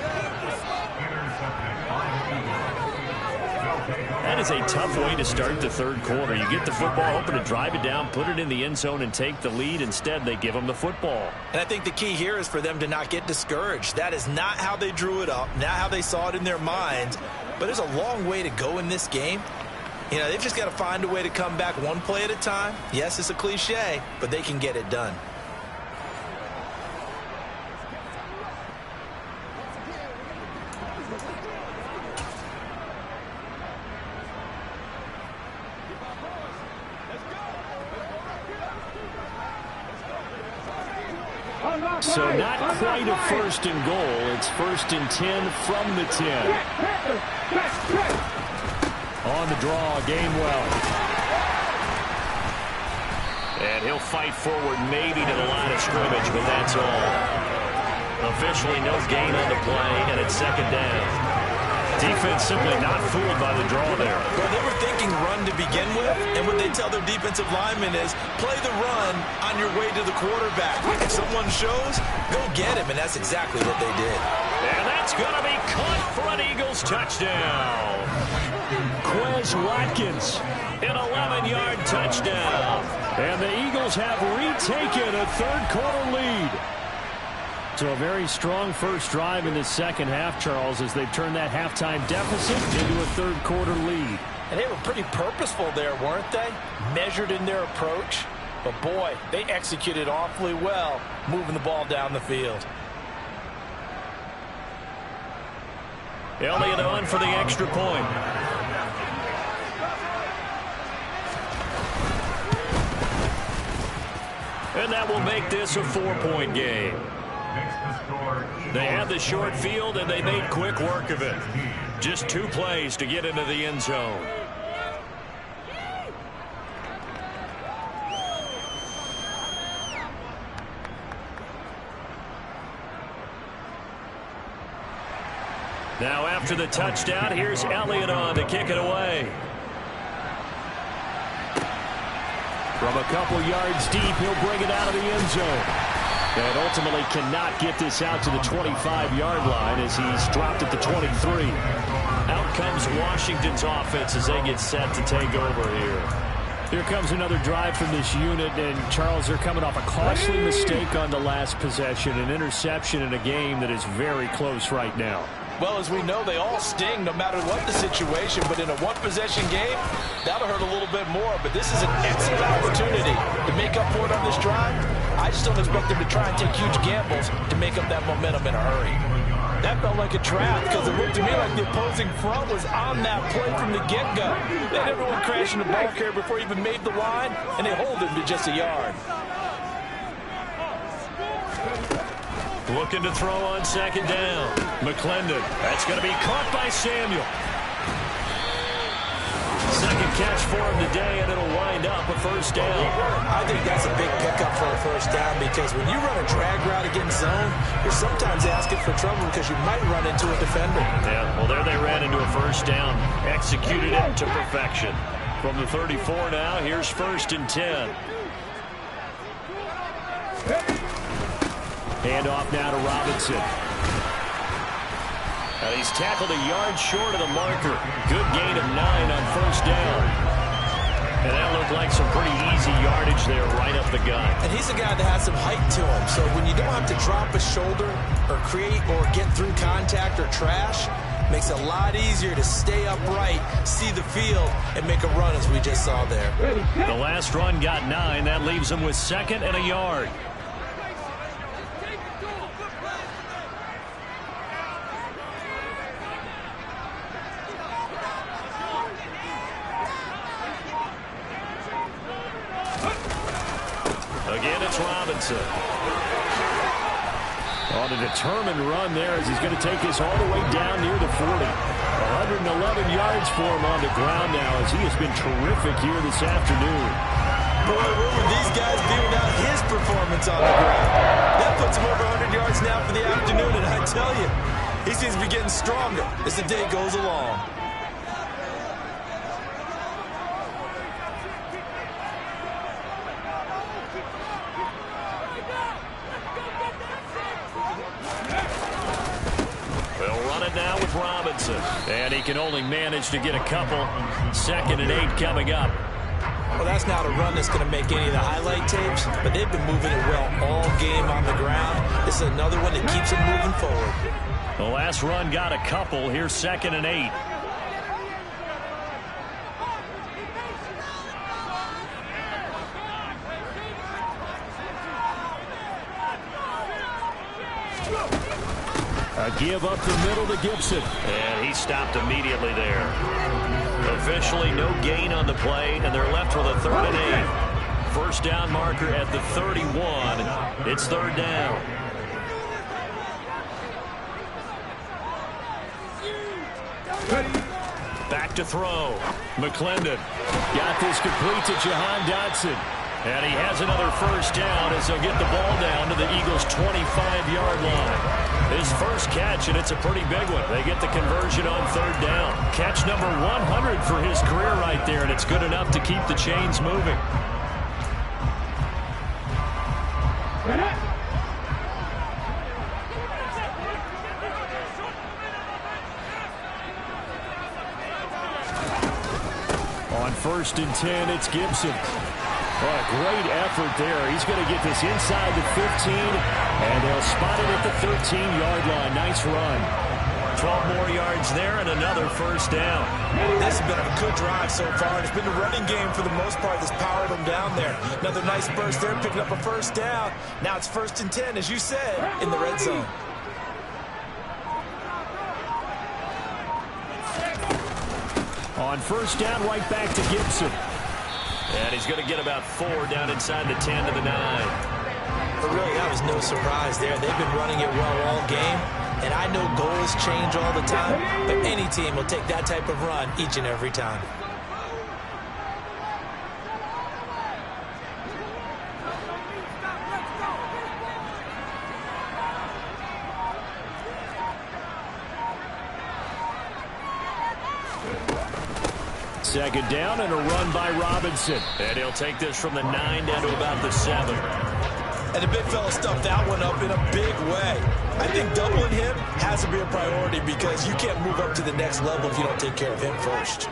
That is a tough way to start the 3rd quarter. You get the football, hoping to drive it down, put it in the end zone, and take the lead. Instead, they give them the football. And I think the key here is for them to not get discouraged. That is not how they drew it up, not how they saw it in their minds. But there's a long way to go in this game. You know, they've just got to find a way to come back one play at a time. Yes, it's a cliche, but they can get it done. So not quite a 1st and goal. It's 1st and 10 from the 10. On the draw, Gainwell. And he'll fight forward maybe to the line of scrimmage, but that's all. Officially no gain on the play, and it's 2nd down. Defense simply not fooled by the draw there. Well, they were thinking run to begin with, and what they tell their defensive linemen is play the run on your way to the quarterback. If someone shows, go get him, and that's exactly what they did. And that's going to be caught for an Eagles touchdown. Quez Watkins, an 11-yard touchdown. And the Eagles have retaken a 3rd quarter lead. So a very strong first drive in the 2nd half, Charles, as they've turned that halftime deficit into a 3rd quarter lead. And they were pretty purposeful there, weren't they? Measured in their approach. But, boy, they executed awfully well, moving the ball down the field. Elliott on for the extra point. And that will make this a 4-point game. They had the short field, and they made quick work of it. Just 2 plays to get into the end zone. Now after the touchdown, here's Elliott on to kick it away. From a couple yards deep, he'll bring it out of the end zone. And ultimately cannot get this out to the 25-yard line as he's dropped at the 23. Out comes Washington's offense as they get set to take over here. Here comes another drive from this unit, and Charles, they're coming off a costly mistake on the last possession, an interception in a game that is very close right now. Well, as we know, they all sting no matter what the situation, but in a one-possession game, that'll hurt a little bit more. But this is an excellent opportunity to make up for it on this drive. I just don't expect them to try and take huge gambles to make up that momentum in a hurry. That felt like a trap because it looked to me like the opposing front was on that play from the get-go. They had everyone crashing the ball carrier before he even made the line, and they hold him to just a yard. Looking to throw on 2nd down. McClendon. That's going to be caught by Samuel. Second catch for him today, and it'll wind up a 1st down. I think that's a big pickup for a 1st down because when you run a drag route against zone, you're sometimes asking for trouble because you might run into a defender. Yeah, well, there they ran into a 1st down. Executed it to perfection. From the 34 now, here's 1st and 10. Hand off now to Robinson. And he's tackled a yard short of the marker. Good gain of 9 on first down. And that looked like some pretty easy yardage there right up the gut. And he's a guy that has some height to him. So when you don't have to drop a shoulder or create or get through contact or trash, makes it a lot easier to stay upright, see the field, and make a run as we just saw there. The last run got 9. That leaves him with 2nd and a yard. Again, it's Robinson. On a determined run there as he's going to take this all the way down near the 40. 111 yards for him on the ground now as he has been terrific here this afternoon. Boy, where would these guys be without his performance on the ground? That puts him over 100 yards now for the afternoon, and I tell you, he seems to be getting stronger as the day goes along. Now with Robinson, and he can only manage to get a couple. 2nd and 8 coming up. Well, that's not a run that's going to make any of the highlight tapes, but they've been moving it well all game on the ground. This is another one that keeps them moving forward. The last run got a couple. Here's 2nd and 8. A give up the middle to Gibson. And he stopped immediately there. Officially no gain on the play, and they're left with a 3rd and 8. First down marker at the 31. It's 3rd down. Back to throw. McClendon got this complete to Jahan Dotson. And he has another first down as he'll get the ball down to the Eagles' 25-yard line. His first catch, and it's a pretty big one. They get the conversion on 3rd down. Catch number 100 for his career right there, and it's good enough to keep the chains moving. On 1st and 10, it's Gibson. What a great effort there. He's going to get this inside the 15, and they'll spot it at the 13-yard line. Nice run. 12 more yards there and another first down. This has been a good drive so far, and it's been the running game for the most part that's powered them down there. Another nice burst there, picking up a first down. Now it's 1st and 10, as you said, in the red zone. On first down, right back to Gibson. And he's going to get about 4 down inside the 10 to the 9. But really, that was no surprise there. They've been running it well all game. And I know goals change all the time, but any team will take that type of run each and every time. Second down and a run by Robinson. And he'll take this from the 9 down to about the 7. And the big fella stuffed that one up in a big way. I think doubling him has to be a priority because you can't move up to the next level if you don't take care of him first.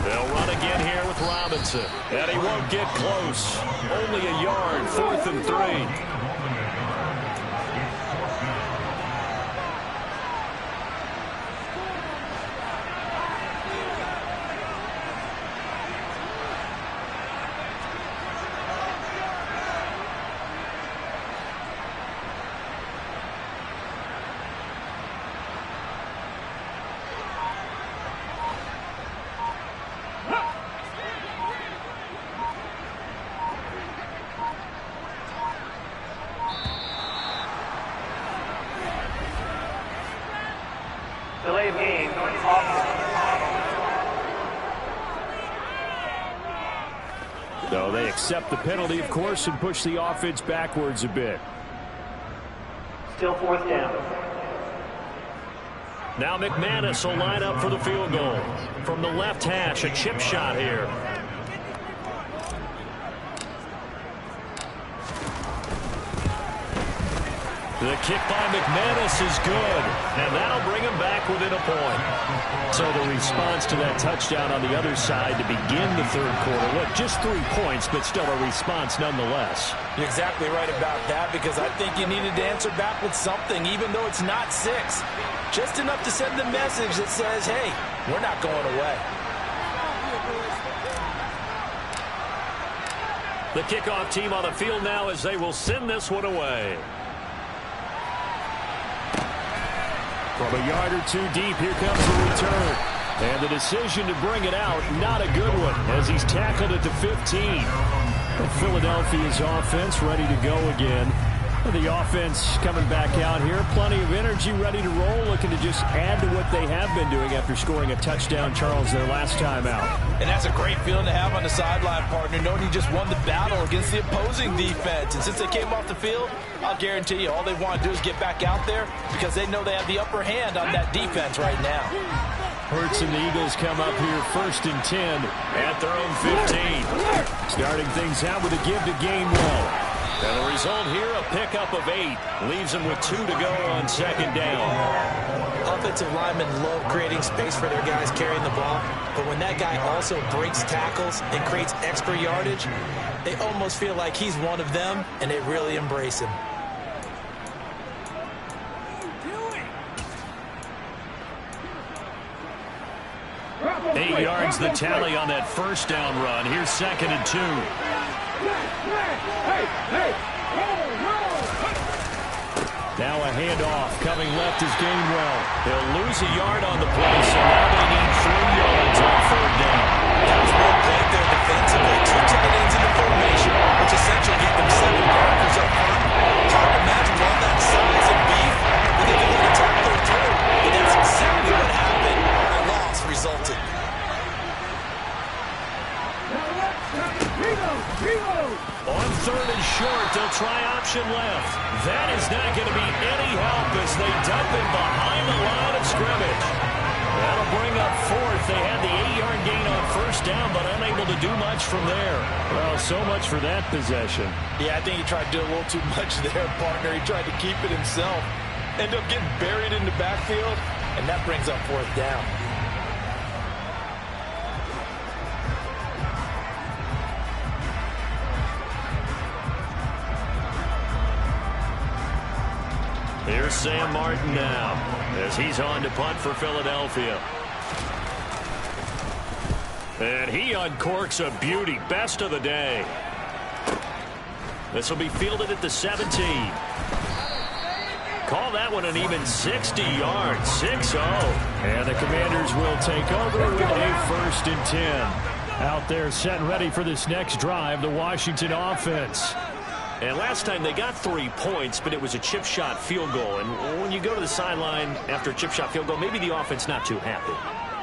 They'll run again here with Robinson. And he won't get close. Only a yard, 4th and 3. Delay of game. So they accept the penalty, of course, and push the offense backwards a bit. Still 4th down. Now McManus will line up for the field goal. From the left hash, a chip shot here. The kick by McManus is good, and that'll bring him back within a point. So the response to that touchdown on the other side to begin the third quarter. Look, just 3 points, but still a response nonetheless. You're exactly right about that, because I think you needed to answer back with something, even though it's not 6. Just enough to send the message that says, hey, we're not going away. The kickoff team on the field now as they will send this one away. From a yard or 2 deep, here comes the return. And the decision to bring it out, not a good one, as he's tackled at the 15. Philadelphia's offense ready to go again. The offense coming back out here. Plenty of energy, ready to roll, looking to just add to what they have been doing after scoring a touchdown, Charles, their last time out. And that's a great feeling to have on the sideline, partner, knowing you just won the battle against the opposing defense. And since they came off the field, I'll guarantee you all they want to do is get back out there because they know they have the upper hand on that defense right now. Hurts and the Eagles come up here 1st and 10 at their own 15. Starting things out with a give to Gainwell. And the result here, a pickup of 8. Leaves them with 2 to go on 2nd down. Offensive linemen love creating space for their guys carrying the ball. But when that guy also breaks tackles and creates extra yardage, they almost feel like he's one of them, and they really embrace him. Eight yards the tally on that first down run. Here's 2nd and 2. Now a handoff. Coming left is Gainwell. They'll lose a yard on the play, so now they need 3 yards on 3rd down. That was well played there defensively. 2 tight ends in the formation, which essentially get them 7 markers up front. Hard to imagine all that size and beef with the ability to tackle through. But that's exactly what happened. A loss resulted. On 3rd and short, they'll try option left. That is not going to be any help as they dump him behind the line of scrimmage. That'll bring up 4th. They had the 8-yard gain on 1st down, but unable to do much from there. Well, so much for that possession. Yeah, I think he tried to do a little too much there, partner. He tried to keep it himself. Ended up getting buried in the backfield, and that brings up 4th down. Here's Sam Martin now as he's on to punt for Philadelphia. And he uncorks a beauty. Best of the day. This will be fielded at the 17. Call that one an even 60 yards. 6-0. And the Commanders will take over with a 1st and 10. Out there set and ready for this next drive, the Washington offense. And last time they got 3 points, but it was a chip shot field goal. And when you go to the sideline after a chip shot field goal, maybe the offense not too happy.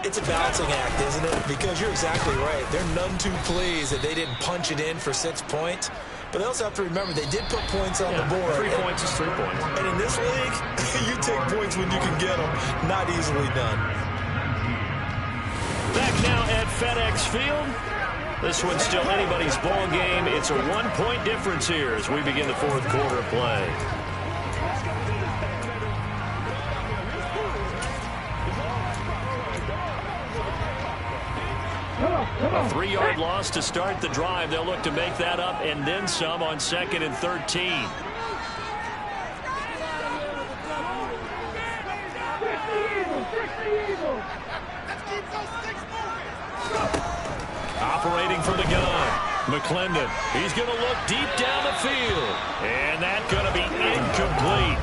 It's a balancing act, isn't it? Because you're exactly right. They're none too pleased that they didn't punch it in for 6 points. But they also have to remember they did put points on the board. 3 points is 3 points. And in this league, you take points when you can get them. Not easily done. Back now at FedEx Field. This one's still anybody's ball game. It's a 1-point difference here as we begin the 4th quarter play. A 3-yard loss to start the drive. They'll look to make that up and then some on 2nd and 13. Operating for the gun, McClendon. He's going to look deep down the field. And that's going to be incomplete.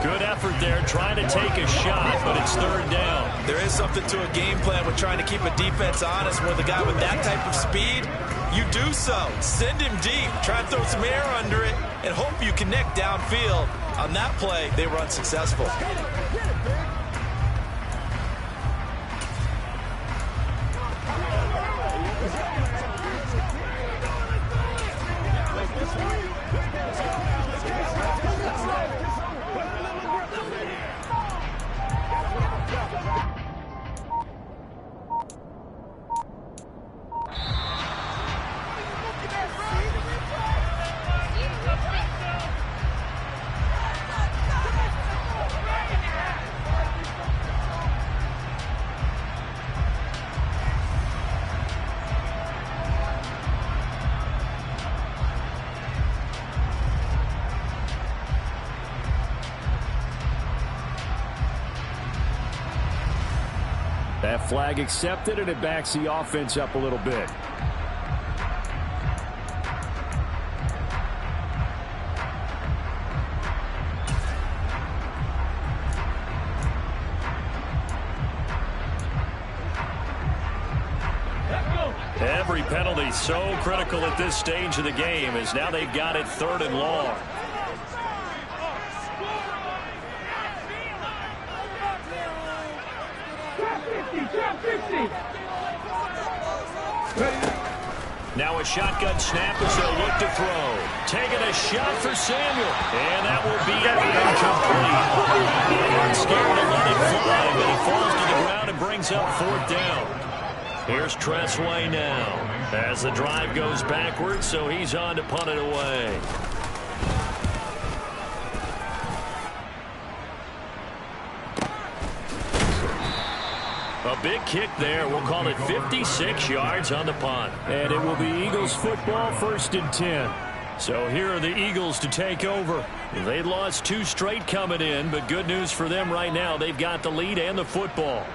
Good effort there trying to take a shot, but it's 3rd down. There is something to a game plan with trying to keep a defense honest. With a guy with that type of speed, you do so. Send him deep. Try and throw some air under it and hope you connect downfield. On that play, they were unsuccessful. That flag accepted, and it backs the offense up a little bit. Every penalty so critical at this stage of the game, as now they've got it 3rd and long. Now a shotgun snap as they'll look to throw. Taking a shot for Samuel. And that will be incomplete. They weren't scared to let it fly, but he falls to the ground and brings up 4th down. Here's Tressway now as the drive goes backwards, so he's on to punt it away. A big kick there. We'll call it 56 yards on the punt. And it will be Eagles football, 1st and 10. So here are the Eagles to take over. They lost 2 straight coming in, but good news for them right now. They've got the lead and the football.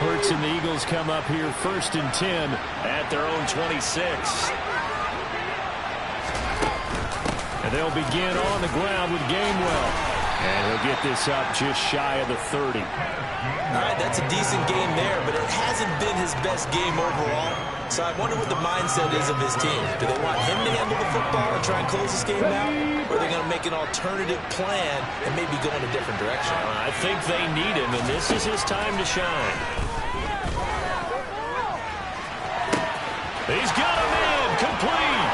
Hurts and the Eagles come up here 1st and 10 at their own 26. And they'll begin on the ground with Gainwell. And he'll get this up just shy of the 30. All right, that's a decent game there, but it hasn't been his best game overall. So I wonder what the mindset is of his team. Do they want him to handle the football and try and close this game out? Or are they going to make an alternative plan and maybe go in a different direction? I think they need him, and this is his time to shine. He's got him in. Complete.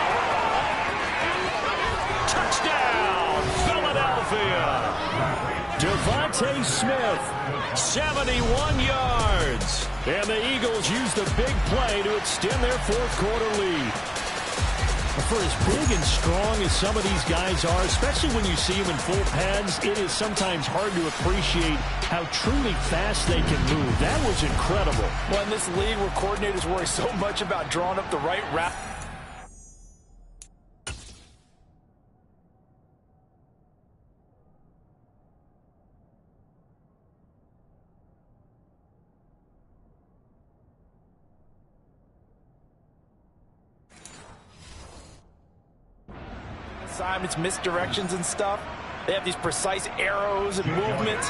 Touchdown, Philadelphia. Devontae Smith, 71 yards. And the Eagles use the big play to extend their 4th quarter lead. For as big and strong as some of these guys are, especially when you see them in full pads, it is sometimes hard to appreciate how truly fast they can move. That was incredible. Well, in this league where coordinators worry so much about drawing up the right route. Assignments, misdirections and stuff. They have these precise arrows and movements.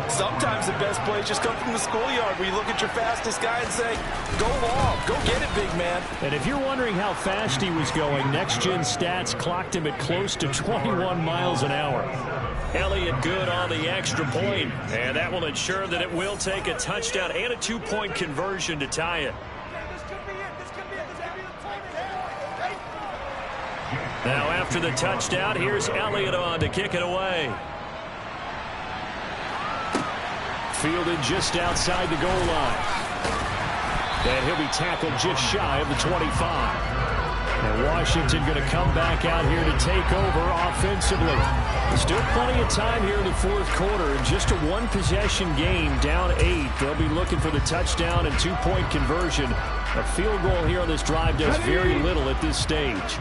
Sometimes the best plays just come from the schoolyard where you look at your fastest guy and say, go long, go get it, big man. And if you're wondering how fast he was going, Next Gen Stats clocked him at close to 21 miles an hour. Elliott good on the extra point, and that will ensure that it will take a touchdown and a 2-point conversion to tie it. Now after the touchdown, here's Elliott on to kick it away. Fielded just outside the goal line. And he'll be tackled just shy of the 25. And Washington going to come back out here to take over offensively. Still plenty of time here in the 4th quarter. Just a 1-possession game, down 8. They'll be looking for the touchdown and 2-point conversion. A field goal here on this drive does very little at this stage.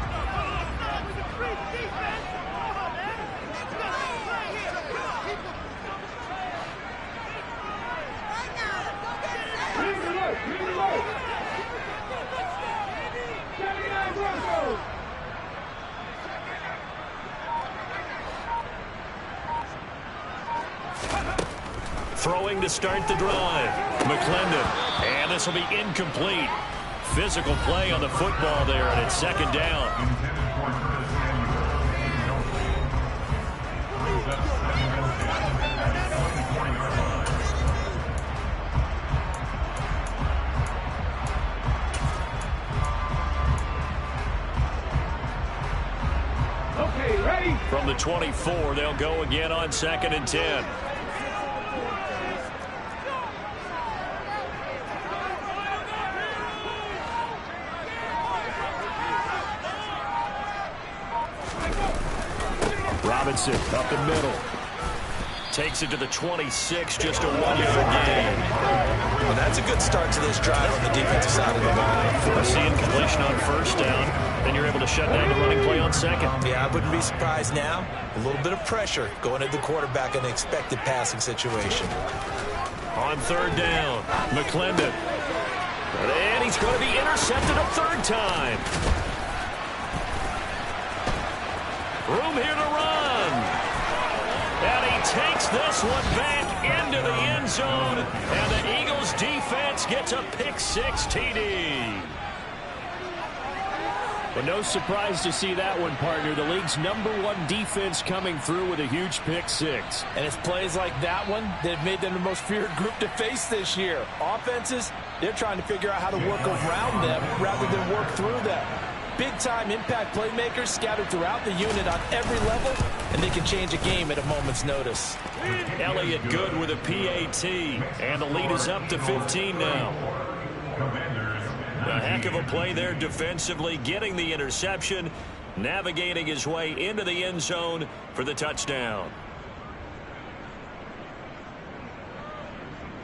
Throwing to start the drive. McClendon. And this will be incomplete. Physical play on the football there, and it's 2nd down. Okay, ready? From the 24, they'll go again on 2nd and 10. Robinson up the middle. Takes it to the 26, just a 1-yard gain. Well, that's It's a good start to this drive on the defensive side of the ball. Seeing completion on first down, then you're able to shut down the running play on second. Yeah, I wouldn't be surprised now. A little bit of pressure going at the quarterback in an expected passing situation. On third down, McClendon. And he's going to be intercepted a third time. Room here to run. And he takes this one back into the end zone. And the Eagles defense gets a pick-6 TD. But no surprise to see that one, partner. The league's #1 defense coming through with a huge pick-6. And it's plays like that one that have made them the most feared group to face this year. Offenses, they're trying to figure out how to work around them rather than work through them. Big-time impact playmakers scattered throughout the unit on every level, and they can change a game at a moment's notice. Elliott good with a PAT, and the lead is up to 15 now. A heck of a play there defensively, getting the interception, navigating his way into the end zone for the touchdown.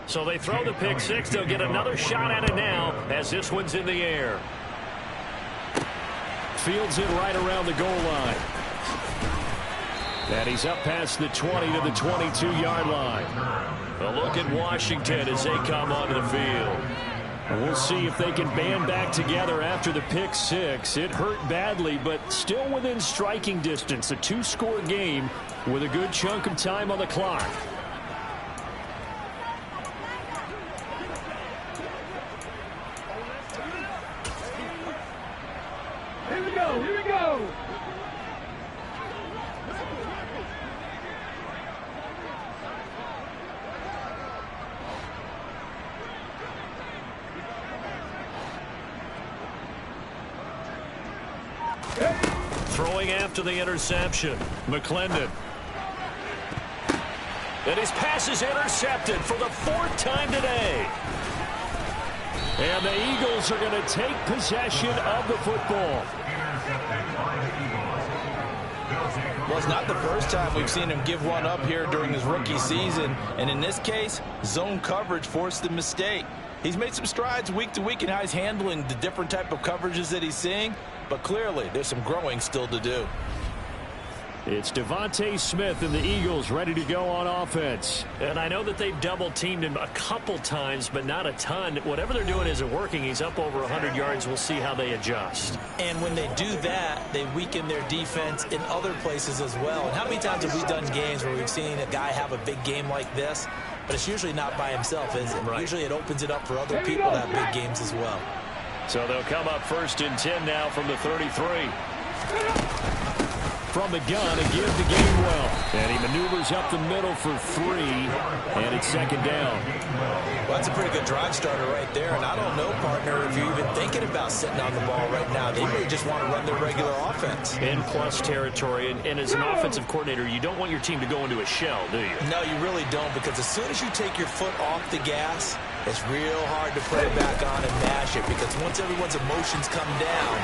So they throw the pick-6. They'll get another shot at it now as this one's in the air. Fields it right around the goal line. And he's up past the 20 to the 22-yard line. A look at Washington as they come onto the field. We'll see if they can band back together after the pick-6. It hurt badly, but still within striking distance. A 2-score game with a good chunk of time on the clock. Here we go, here we go. Throwing after the interception, McClendon. And his pass is intercepted for the 4th time today. And the Eagles are going to take possession of the football. Well, it's not the first time we've seen him give one up here during his rookie season. And in this case, zone coverage forced the mistake. He's made some strides week to week in how he's handling the different type of coverages that he's seeing. But clearly, there's some growing still to do. It's Devontae Smith and the Eagles ready to go on offense. And I know that they've double-teamed him a couple times, but not a ton. Whatever they're doing isn't working. He's up over 100 yards. We'll see how they adjust. And when they do that, they weaken their defense in other places as well. And how many times have we done games where we've seen a guy have a big game like this, but it's usually not by himself, is it? Right. Usually it opens it up for other people to have big games as well. So they'll come up 1st and 10 now from the 33. From the gun, and give to Gainwell. And he maneuvers up the middle for 3, and it's 2nd down. Well, that's a pretty good drive starter right there. And I don't know, partner, if you're even thinking about sitting on the ball right now. They may just want to run their regular offense. In plus territory, and as an offensive coordinator, you don't want your team to go into a shell, do you? No, you really don't, because as soon as you take your foot off the gas, it's real hard to put it back on and mash it, because once everyone's emotions come down,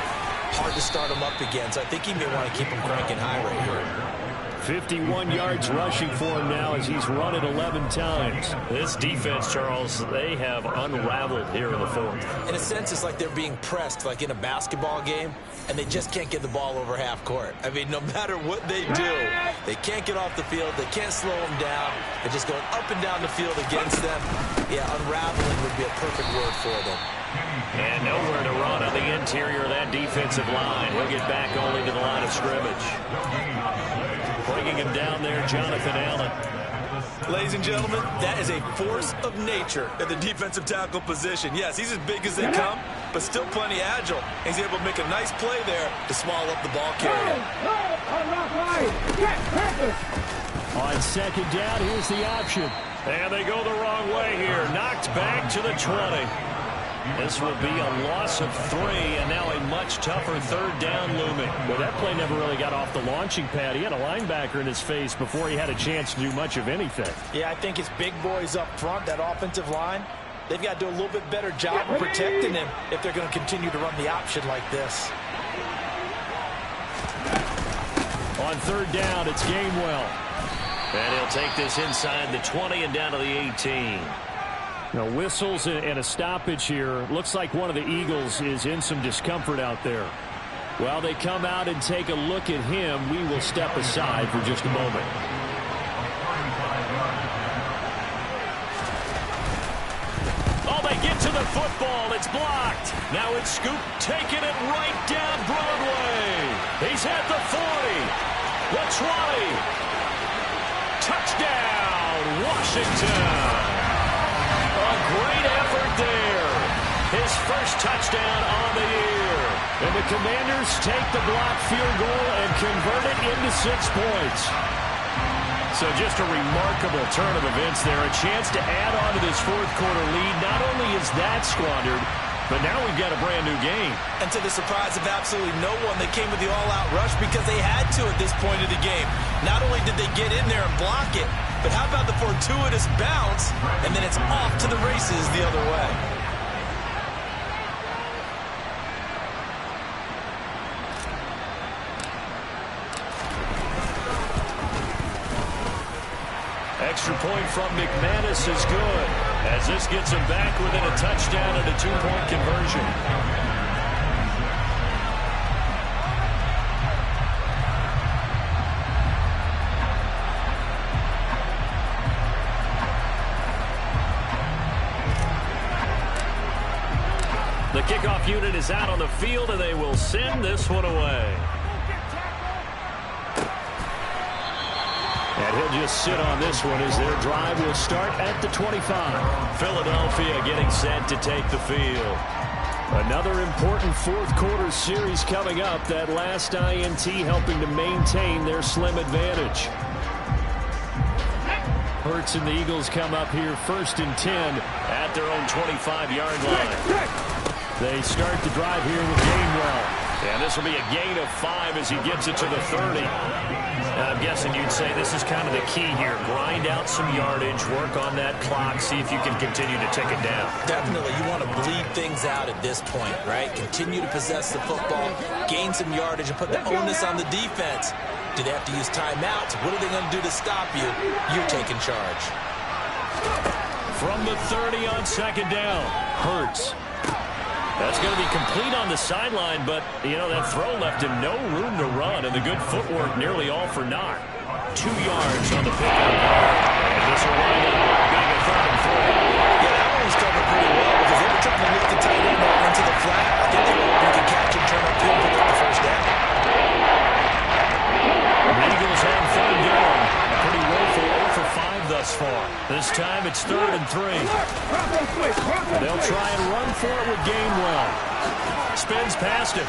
hard to start them up again. So I think he may want to keep them cranking high right here. 51 yards rushing for him now as he's run it 11 times. This defense, Charles, they have unraveled here in the 4th. In a sense, it's like they're being pressed like in a basketball game, and they just can't get the ball over half court. I mean, no matter what they do, they can't get off the field. They can't slow them down. They're just going up and down the field against them. Yeah, unraveling would be a perfect word for them. And nowhere to run on the interior of that defensive line. He'll get back only to the line of scrimmage. Bringing him down there, Jonathan Allen. Ladies and gentlemen, that is a force of nature at the defensive tackle position. Yes, he's as big as they come, but still plenty agile. He's able to make a nice play there to swallow up the ball carrier. On 2nd down, here's the option. And they go the wrong way here. Knocked back to the 20. This will be a loss of 3, and now a much tougher 3rd down looming. Well, that play never really got off the launching pad. He had a linebacker in his face before he had a chance to do much of anything. Yeah, I think his big boys up front, that offensive line, they've got to do a little bit better job of protecting him if they're going to continue to run the option like this. On 3rd down, it's Gainwell. And he'll take this inside the 20 and down to the 18. Now, whistles and a stoppage here. Looks like one of the Eagles is in some discomfort out there. While they come out and take a look at him, we will step aside for just a moment. Oh, they get to the football. It's blocked. Now it's Scoop taking it right down Broadway. He's at the 40, the 20. Touchdown, Washington. A great effort there. His first touchdown on the year. And the Commanders take the blocked field goal and convert it into 6 points. So just a remarkable turn of events there. A chance to add on to this fourth quarter lead. Not only is that squandered, but now we've got a brand new game. And to the surprise of absolutely no one, they came with the all-out rush because they had to at this point of the game. Not only did they get in there and block it, but how about the fortuitous bounce, and then it's off to the races the other way. Extra point from McManus is good, as this gets him back within a touchdown and a 2-point conversion. The kickoff unit is out on the field, and they will send this one away. And he'll just sit on this one as their drive will start at the 25. Philadelphia getting set to take the field. Another important fourth quarter series coming up. That last INT helping to maintain their slim advantage. Hurts and the Eagles come up here 1st and 10 at their own 25-yard line. They start the drive here with Gainwell. And this will be a gain of 5 as he gets it to the 30. I'm guessing you'd say this is kind of the key here. Grind out some yardage, work on that clock, see if you can continue to take it down. Definitely. You want to bleed things out at this point, right? Continue to possess the football, gain some yardage, and put the onus on the defense. Do they have to use timeouts? What are they going to do to stop you? You're taking charge. From the 30 on 2nd down, Hurts. That's going to be complete on the sideline, but, you know, that throw left him no room to run, and the good footwork nearly all for naught. 2 yards on the pickup. And this will wind up being a 3rd and 4. Yeah, that one was covered pretty well because they were trying to lift the tight end over into the flat. I think they were hoping to catch and turn upfield and pick up the first down. The Eagles on 3rd down. Pretty woeful 0 for 5 thus far. This time it's 3rd and 3. They'll try and run for it with Gainwell. Spins past him.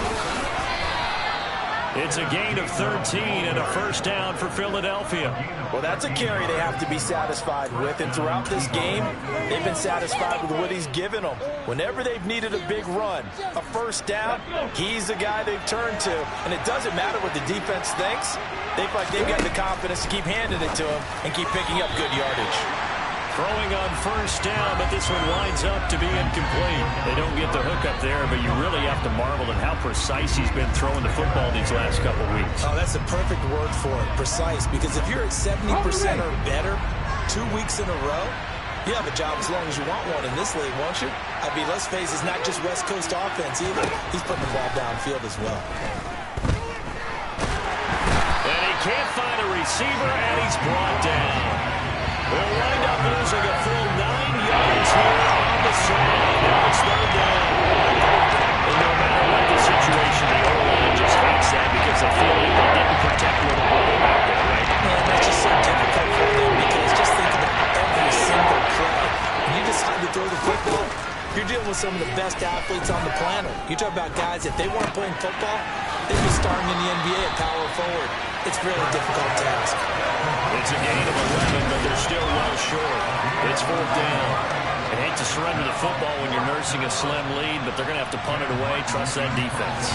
It's a gain of 13 and a first down for Philadelphia. Well, that's a carry they have to be satisfied with. And throughout this game, they've been satisfied with what he's given them. Whenever they've needed a big run, a first down, he's the guy they've turned to. And it doesn't matter what the defense thinks. They feel like they've got the confidence to keep handing it to him and keep picking up good yardage. Throwing on first down, but this one winds up to be incomplete. They don't get the hook up there, but you really have to marvel at how precise he's been throwing the football these last couple weeks. Oh, that's a perfect word for it, precise, because if you're at 70% or better 2 weeks in a row, you have a job as long as you want one in this league, won't you? I mean, let's face it, it's not just West Coast offense either. He's putting the ball downfield as well. And he can't find a receiver, and he's brought down. They'll wind up losing a full 9 yards here on the side. Now it's 3rd down. And no matter what the situation, the O-line just hates that because they feel like they didn't protect where the ball back there, right? Man, that's just so difficult for them because just think about every single play. When you decide to throw the football, you're dealing with some of the best athletes on the planet. You talk about guys, if they weren't playing football, they'd be starting in the NBA at power forward. It's a really difficult task. It's a gain of 11, but they're still well short. It's 4th down. I hate to surrender the football when you're nursing a slim lead, but they're going to have to punt it away, trust that defense.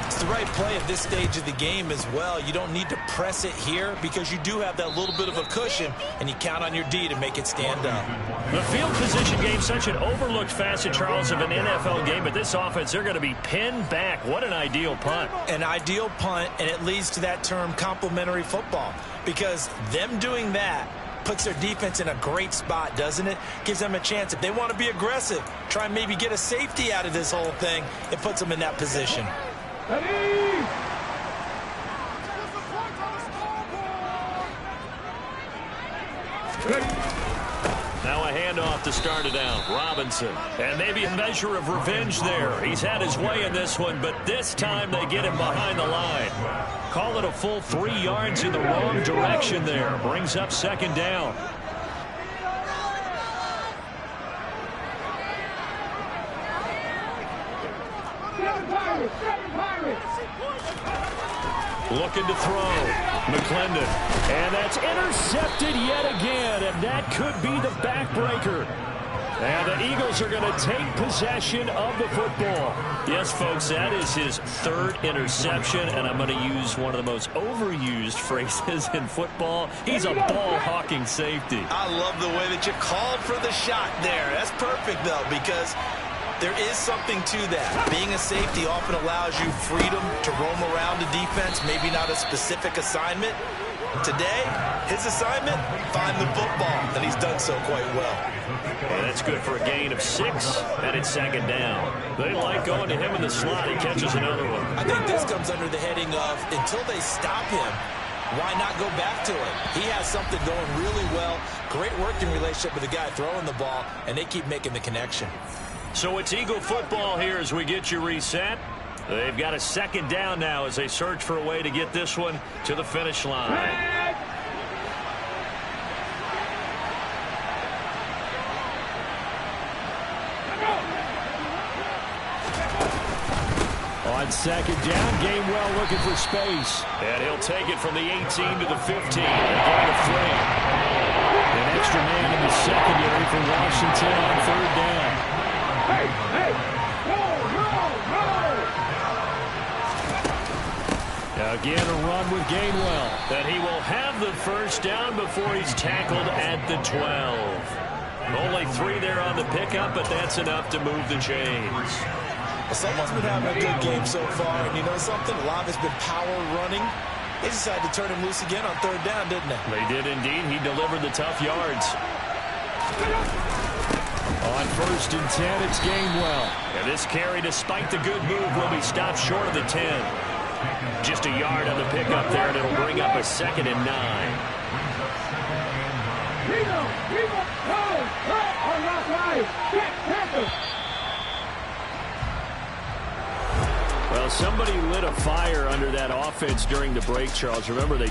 It's the right play at this stage of the game as well. You don't need to press it here because you do have that little bit of a cushion, and you count on your D to make it stand up. The field position game, such an overlooked facet, Charles, of an NFL game, but this offense, they're going to be pinned back. What an ideal punt. An ideal punt, and it leads to that term complementary football because them doing that puts their defense in a great spot, doesn't it? Gives them a chance. If they want to be aggressive, try and maybe get a safety out of this whole thing, it puts them in that position. Now a handoff to start it out. Robinson. And maybe a measure of revenge there. He's had his way in this one, but this time they get him behind the line. Call it a full 3 yards in the wrong direction there. Brings up second down. Looking to throw. McClendon. And that's intercepted yet again, and that could be the backbreaker. And the Eagles are going to take possession of the football. Yes, folks, that is his 3rd interception, and I'm going to use one of the most overused phrases in football. He's a ball-hawking safety. I love the way that you called for the shot there. That's perfect, though, because there is something to that. Being a safety often allows you freedom to roam around the defense, maybe not a specific assignment. Today, his assignment, find the football, and he's done so quite well. And that's good for a gain of 6, and it's second down. They like going to him in the slot. He catches another one. I think this comes under the heading of, until they stop him, why not go back to him? He has something going really well, great working relationship with the guy throwing the ball, and they keep making the connection. So it's Eagle football here as we get you reset. They've got a second down now as they search for a way to get this one to the finish line. On second down, Gainwell looking for space. And he'll take it from the 18 to the 15. A gain of 3. An extra man in the secondary for Washington on third down. Again, a run with Gainwell. And he will have the first down before he's tackled at the 12. Only 3 there on the pickup, but that's enough to move the chains. Well, someone's been having a good game so far, and you know something? A lot has been power running. They decided to turn him loose again on third down, didn't they? They did indeed. He delivered the tough yards. On 1st and 10, it's Gainwell. And this carry, despite the good move, will be stopped short of the 10. Just a yard on the pickup there, and it'll bring up a 2nd and 9. Well, somebody lit a fire under that offense during the break, Charles. Remember, they